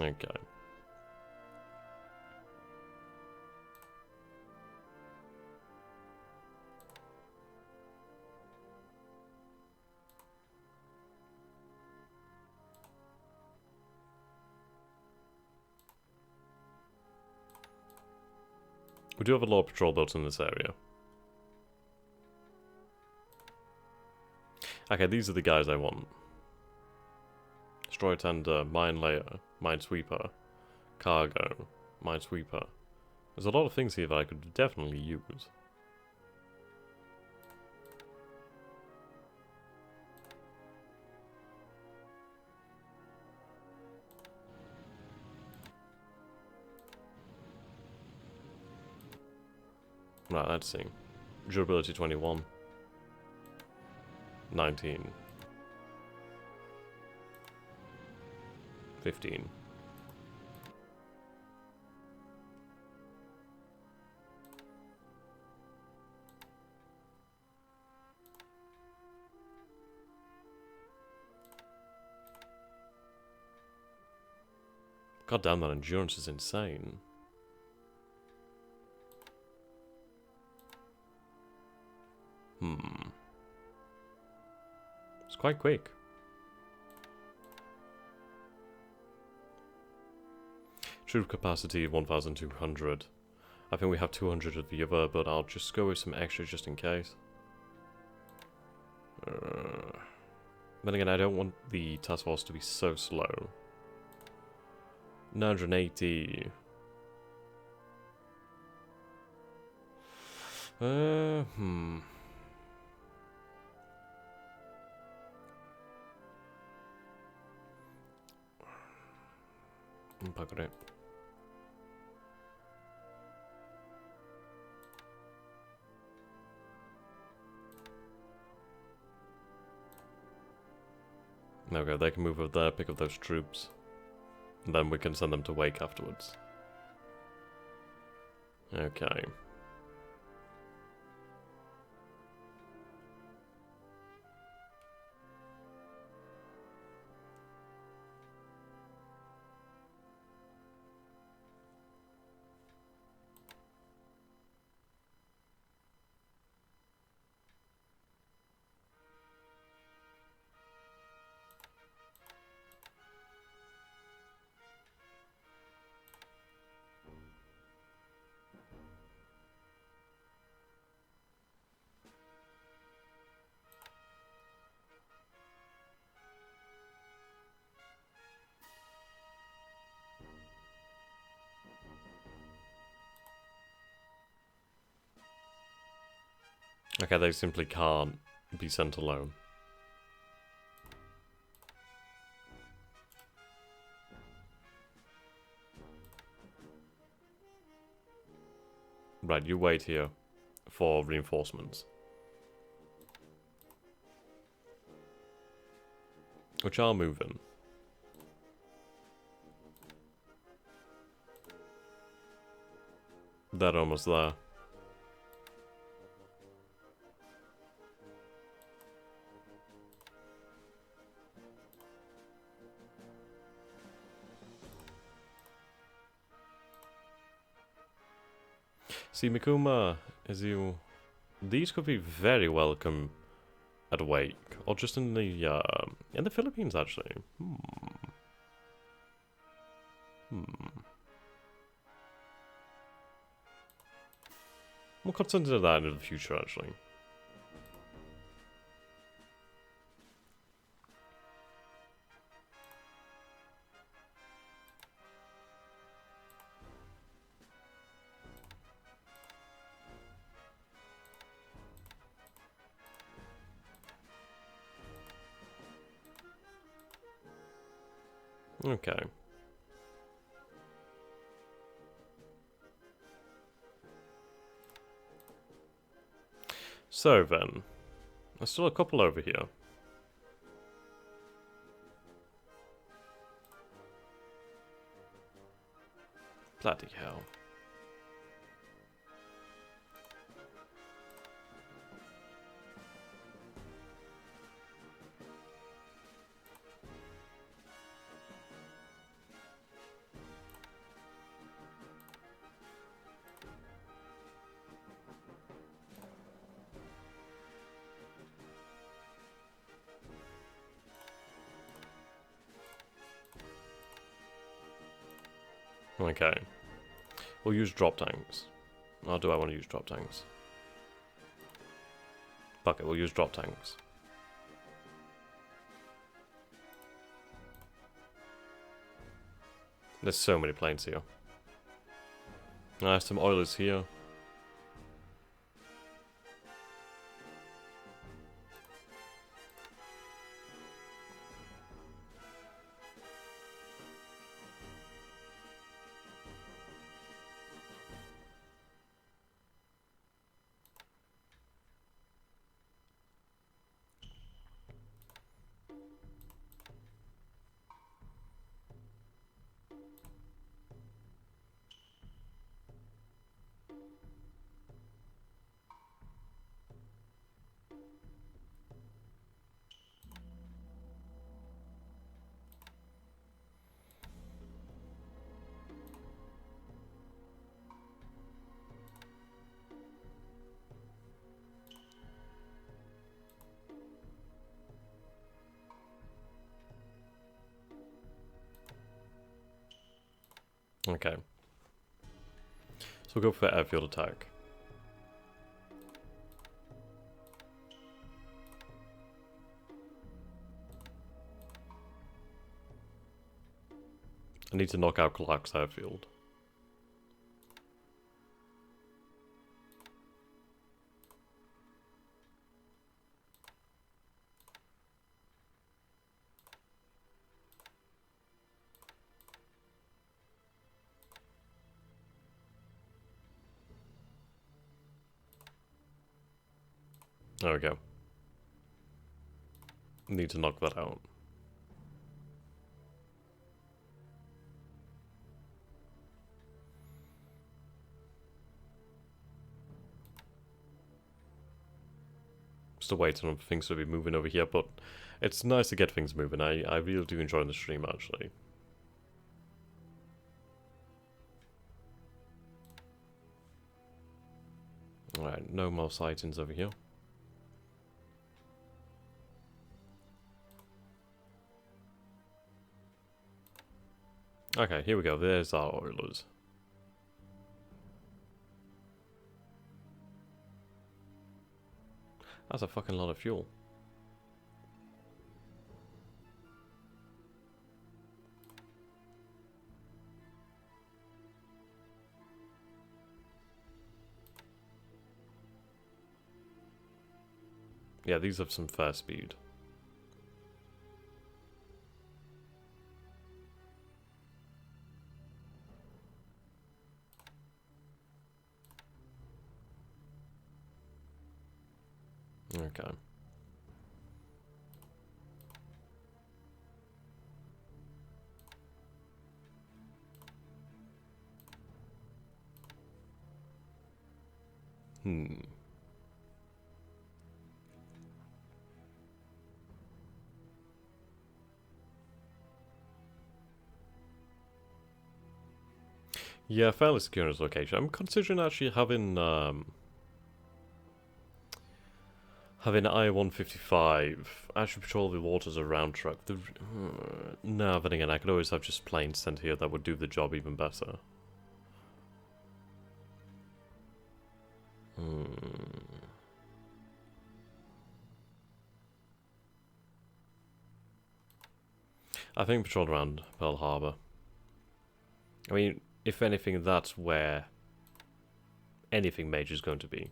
Okay. We do have a lot of patrol boats in this area. Okay, these are the guys I want. Destroyer tender, mine layer, minesweeper, cargo, minesweeper. There's a lot of things here that I could definitely use. Right, let's see. Durability 21. 19. 15. God damn, that endurance is insane. It's quite quick. Troop capacity 1,200. I think we have 200 of the other, but I'll just go with some extra just in case. Then again, I don't want the task force to be so slow. 980. Bugger it. There we go, they can move over there, pick up those troops. And then we can send them to Wake afterwards. Okay. Okay, they simply can't be sent alone. Right, you wait here for reinforcements. Which are moving. They're almost there. See, Mikuma, as you... These could be very welcome at Wake, or just in the Philippines, actually. We'll consider that in the future, actually. Okay. So then, there's still a couple over here. Bloody hell. Okay. We'll use drop tanks. Or do I want to use drop tanks? Fuck it, we'll use drop tanks. There's so many planes here. I have some oilers here. Okay. So we'll go for airfield attack. I need to knock out Clark's airfield. There we go. Need to knock that out. Still waiting on things to be moving over here, but it's nice to get things moving. I really do enjoy the stream, actually. Alright, no more sightings over here. Okay, here we go. There's our oilers. That's a fucking lot of fuel. Yeah, these have some fair speed. Okay. Yeah, fairly secure in its location. I'm considering actually having I-155 actually patrol the waters around truck. No, then again, I could always have just planes sent here that would do the job even better. I think patrol around Pearl Harbor. I mean, if anything, that's where anything major is going to be.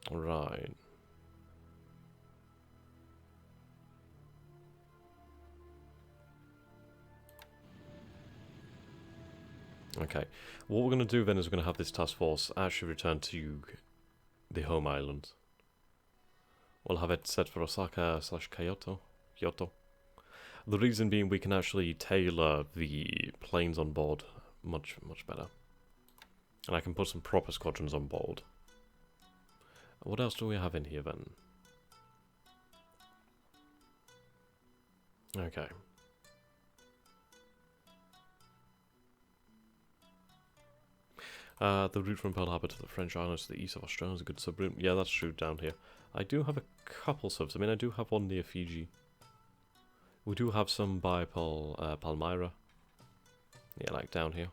Right. Okay. What we're going to do then is we're going to have this task force actually return to the home island. We'll have it set for Osaka/Kyoto. Kyoto. The reason being we can actually tailor the planes on board much better. And I can put some proper squadrons on board. What else do we have in here then? Okay. The route from Pearl Harbor to the French Islands to the east of Australia is a good subroute. Yeah, that's true down here. I do have a couple subs. I mean, I do have one near Fiji. We do have some by Palmyra. Yeah, like down here.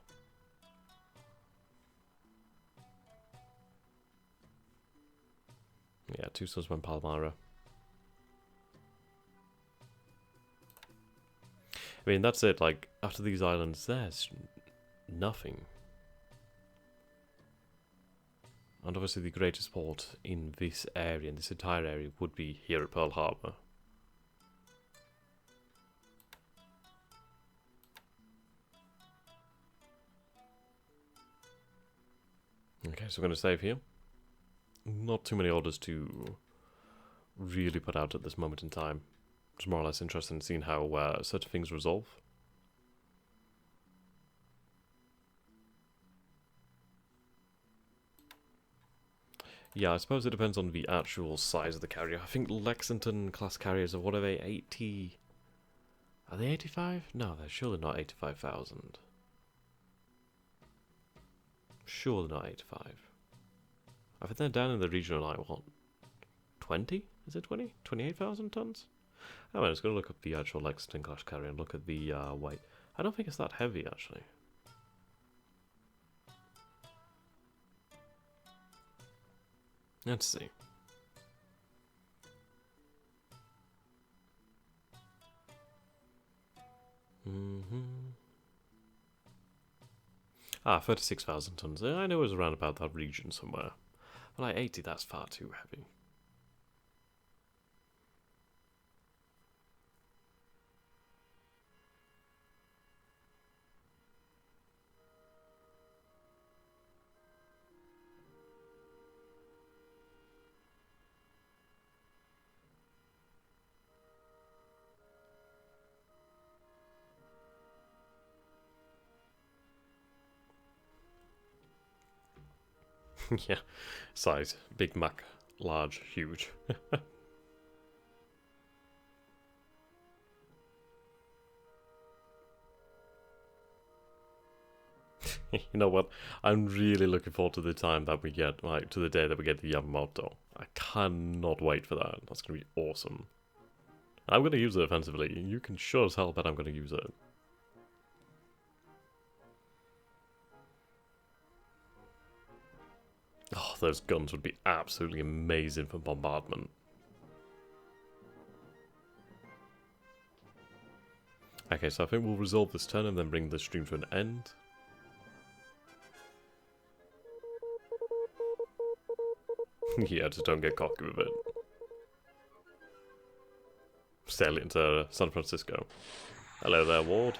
Yeah, 2 subs by Palmyra. I mean, that's it. Like, after these islands, there's nothing. And obviously the greatest port in this area, in this entire area, would be here at Pearl Harbor. Okay, so we're going to save here. Not too many orders to really put out at this moment in time. Just more or less interested in seeing how certain things resolve. Yeah, I suppose it depends on the actual size of the carrier. I think Lexington class carriers are, what are they, 80... Are they 85? No, they're surely not 85,000. Surely not 85. I think they're down in the region of like, what, 20? Is it 20? 28,000 tons? Oh, man, I was going to look up the actual Lexington class carrier and look at the weight. I don't think it's that heavy, actually. Let's see. Ah, 36,000 tons. I know it was around about that region somewhere. But like 80, that's far too heavy. Yeah, size. Big Mac. Large. Huge. You know what? I'm really looking forward to the time that we get, like, to the day that we get the Yamamoto. I cannot wait for that. That's going to be awesome. I'm going to use it offensively. You can sure as hell bet I'm going to use it. Oh, those guns would be absolutely amazing for bombardment. Okay, so I think we'll resolve this turn and then bring the stream to an end. Yeah, just don't get cocky with it. Sail it into San Francisco. Hello there, Ward.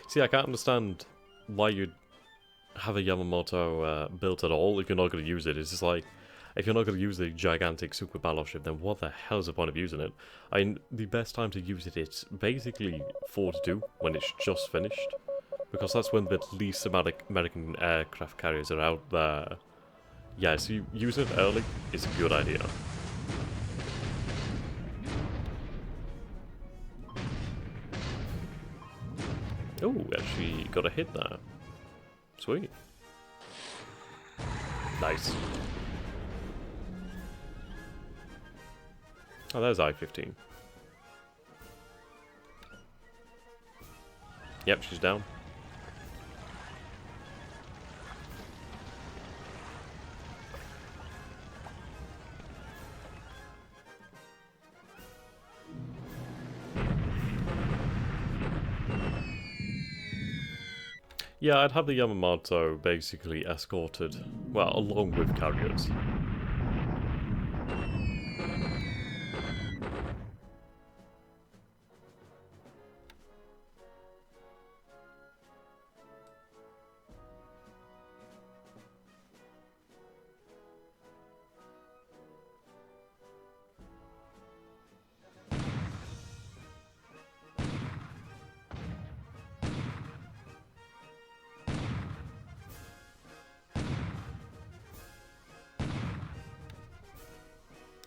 See, I can't understand why you'd have a Yamamoto built at all if you're not going to use it. It's just like, if you're not going to use the gigantic super battleship, then what the hell is the point of using it? I mean, the best time to use it is basically 4-2, when it's just finished. Because that's when the least amount of American aircraft carriers are out there. Yeah, so using it early is a good idea. Oh, actually got a hit there. Sweet. Nice. Oh, there's I-15. Yep, she's down. Yeah, I'd have the Yamamoto basically escorted, well, along with carriers.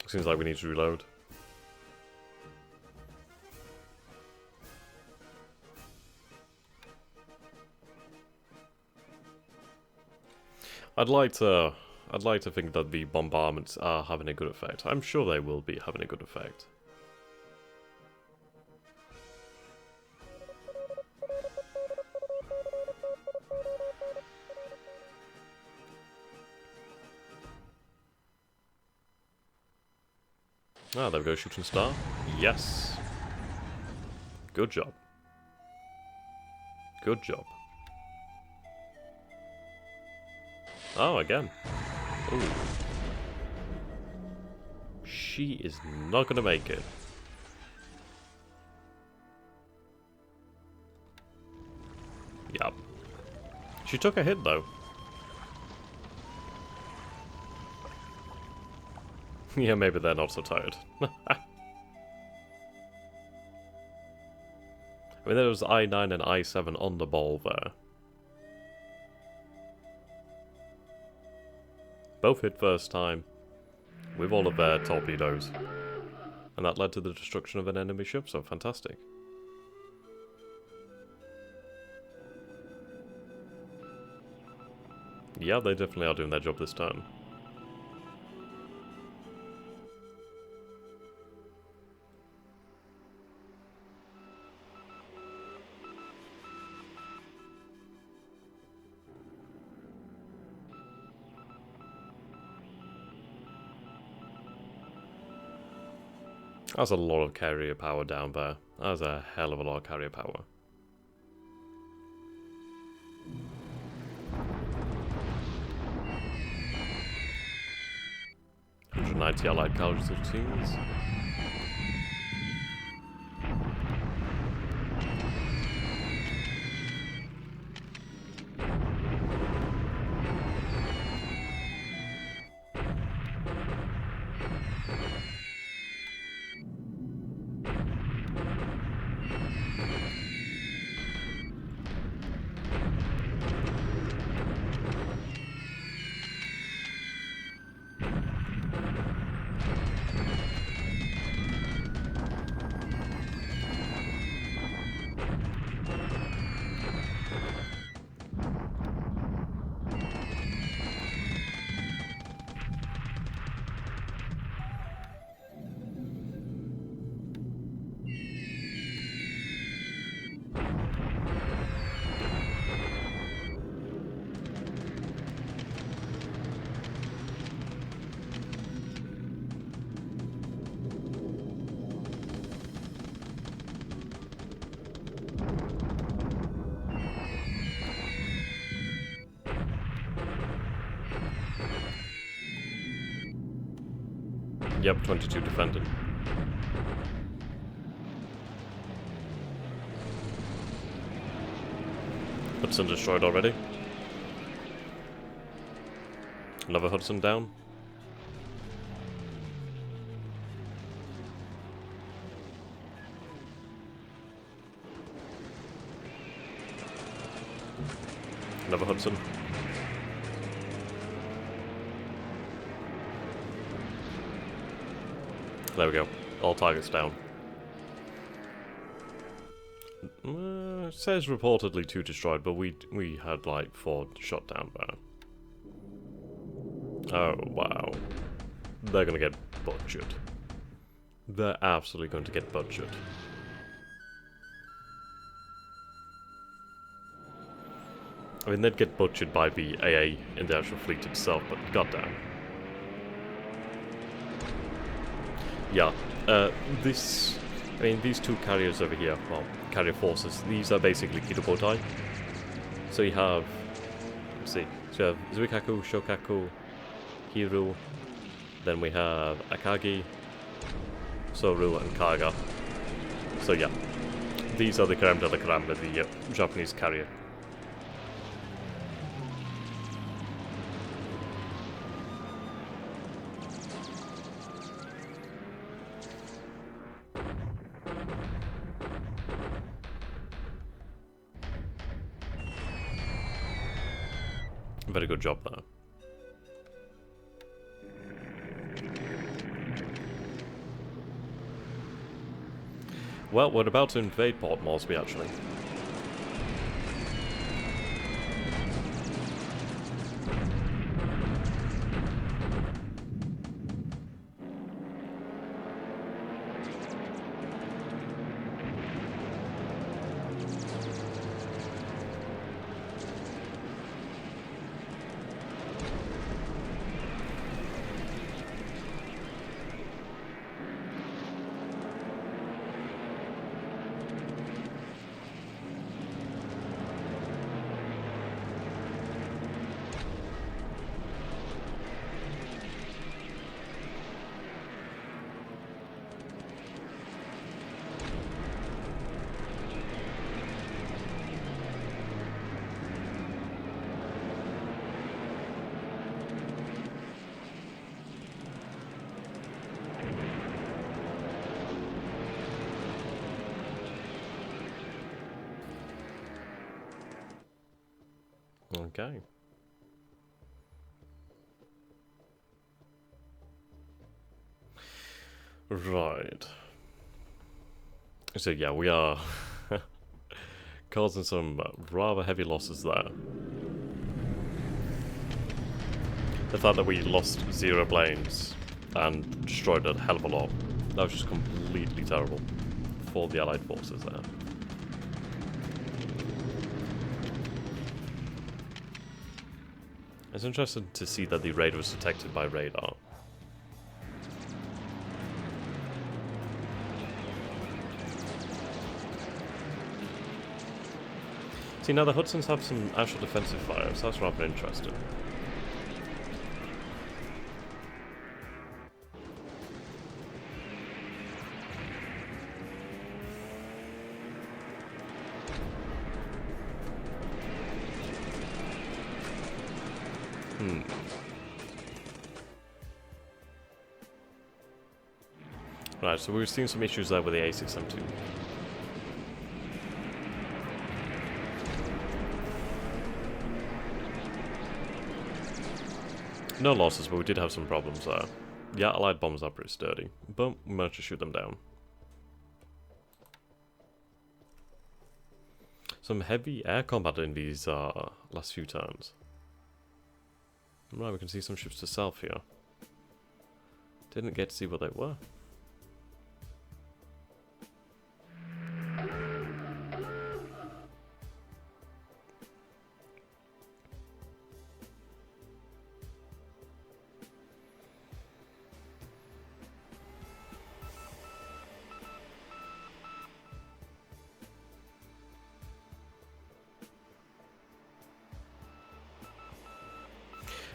Seems like we need to reload. I'd like to think that the bombardments are having a good effect. I'm sure they will be having a good effect. Ah, there we go, shooting star. Yes. Good job. Good job. Oh, again. Ooh. She is not gonna make it. Yup. She took a hit, though. Yeah, maybe they're not so tired. I mean, there was I-9 and I-7 on the ball there. Both hit first time, with all of their torpedoes. And that led to the destruction of an enemy ship, so fantastic. Yeah, they definitely are doing their job this turn. That's a lot of carrier power down there. That's a hell of a lot of carrier power. $190 Allied casualties. Yep, 22 defending. Hudson destroyed already. Another Hudson down. Another Hudson. There we go. All targets down. It says reportedly 2 destroyed, but we had like 4 shot down there. Oh wow. They're gonna get butchered. They're absolutely going to get butchered. I mean, they'd get butchered by the AA in the actual fleet itself, but goddamn. Yeah, these 2 carriers over here, well, carrier forces, these are basically Kidobotai. So you have, let's see, so you have Zuikaku, Shokaku, Hiru, then we have Akagi, Soru, and Kaga. So yeah, these are the creme de la creme of the Japanese carrier. Very good job there. Well, we're about to invade Port Moresby, actually. Okay. Right. So yeah, we are causing some rather heavy losses there. The fact that we lost 0 planes and destroyed a hell of a lot, that was just completely terrible for the Allied forces there. It's interesting to see that the raid was detected by radar. See, now the Hudsons have some actual defensive fire, so that's rather interesting. Right, so we've seen some issues there with the A6M2. No losses, but we did have some problems there. The Allied bombs are pretty sturdy, but we managed to shoot them down. Some heavy air combat in these last few turns. Right, we can see some ships to south here. Didn't get to see what they were.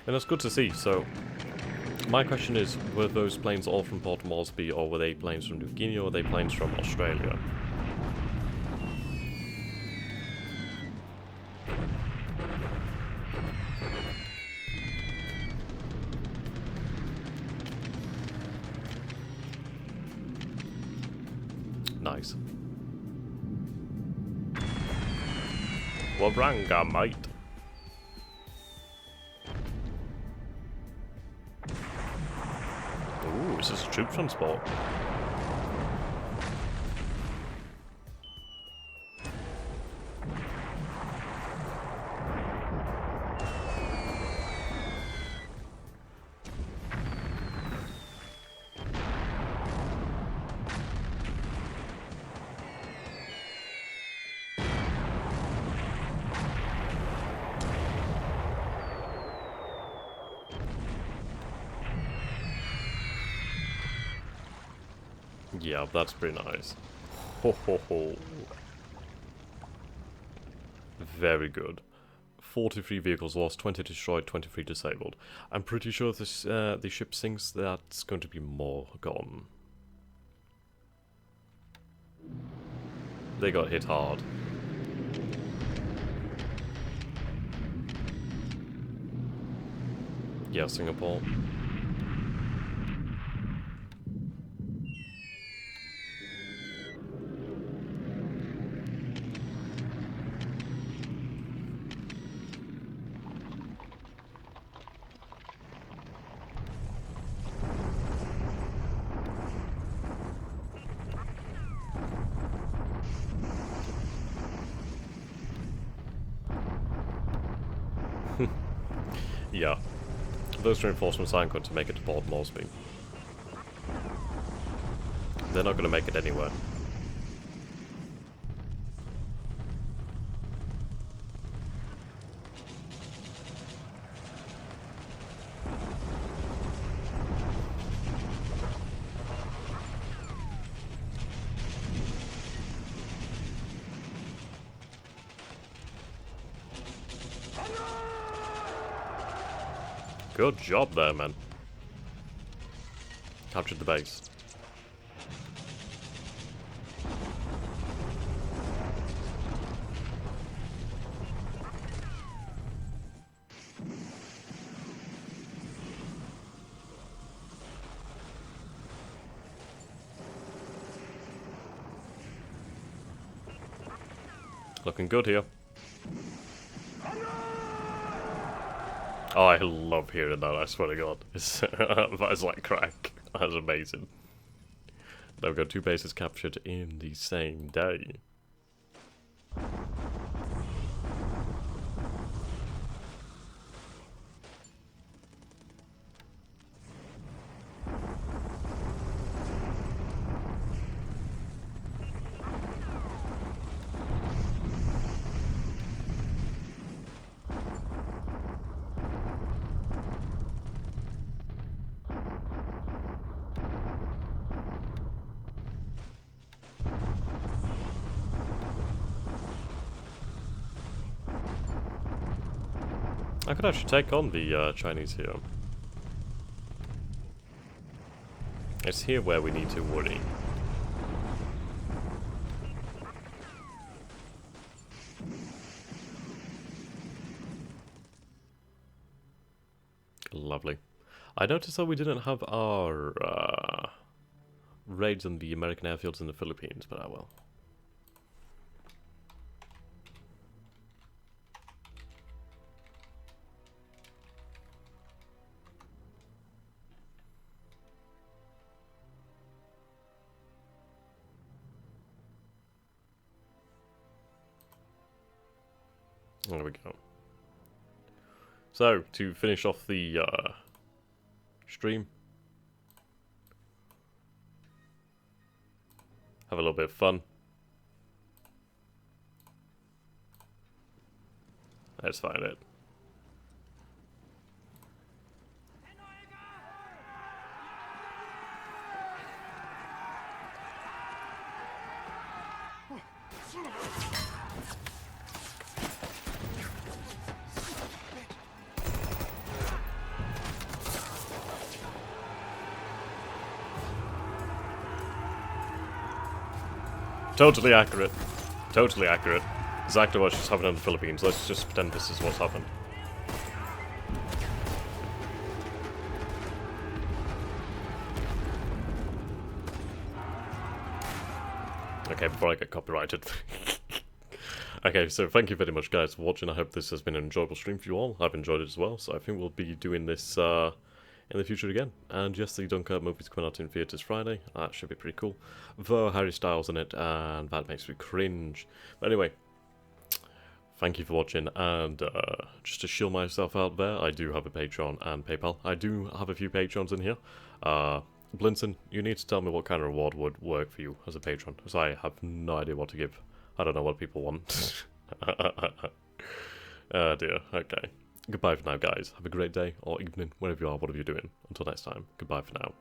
And it's good to see, so My question is, were those planes all from Port Moresby, or were they planes from New Guinea, or were they planes from Australia? Nice. Waranga, mate. Ooh, is this a troop transport? Yeah, that's pretty nice. Ho ho ho. Very good. 43 vehicles lost, 20 destroyed, 23 disabled. I'm pretty sure this the ship sinks, that's going to be more gone. They got hit hard. Yeah, Singapore. Yeah. Those reinforcements aren't going to make it to Port Moresby. They're not going to make it anywhere. Good job there, man. Captured the base. Looking good here. Oh, I love hearing that, I swear to God. That's like crack. That's amazing. Now we've got 2 bases captured in the same day. I could actually take on the Chinese here. It's here where we need to worry. Lovely. I noticed that we didn't have our raids on the American airfields in the Philippines, but I will. There we go. So, to finish off the stream, have a little bit of fun. Let's find it. Totally accurate. Totally accurate. Exactly what's just happening in the Philippines. Let's just pretend this is what's happened. Okay, before I get copyrighted. Okay, so thank you very much, guys, for watching. I hope this has been an enjoyable stream for you all. I've enjoyed it as well, so I think we'll be doing this in the future again. And yes, the Dunkirk movie's coming out in theatres Friday. That should be pretty cool. Though Harry Styles in it, and that makes me cringe. But anyway, thank you for watching, and just to shield myself out there, I do have a Patreon and PayPal. I do have a few Patrons in here. Blinson, you need to tell me what kind of reward would work for you as a patron, because I have no idea what to give. I don't know what people want. Oh dear, okay. Goodbye for now, guys. Have a great day, or evening, wherever you are, whatever you're doing. Until next time, goodbye for now.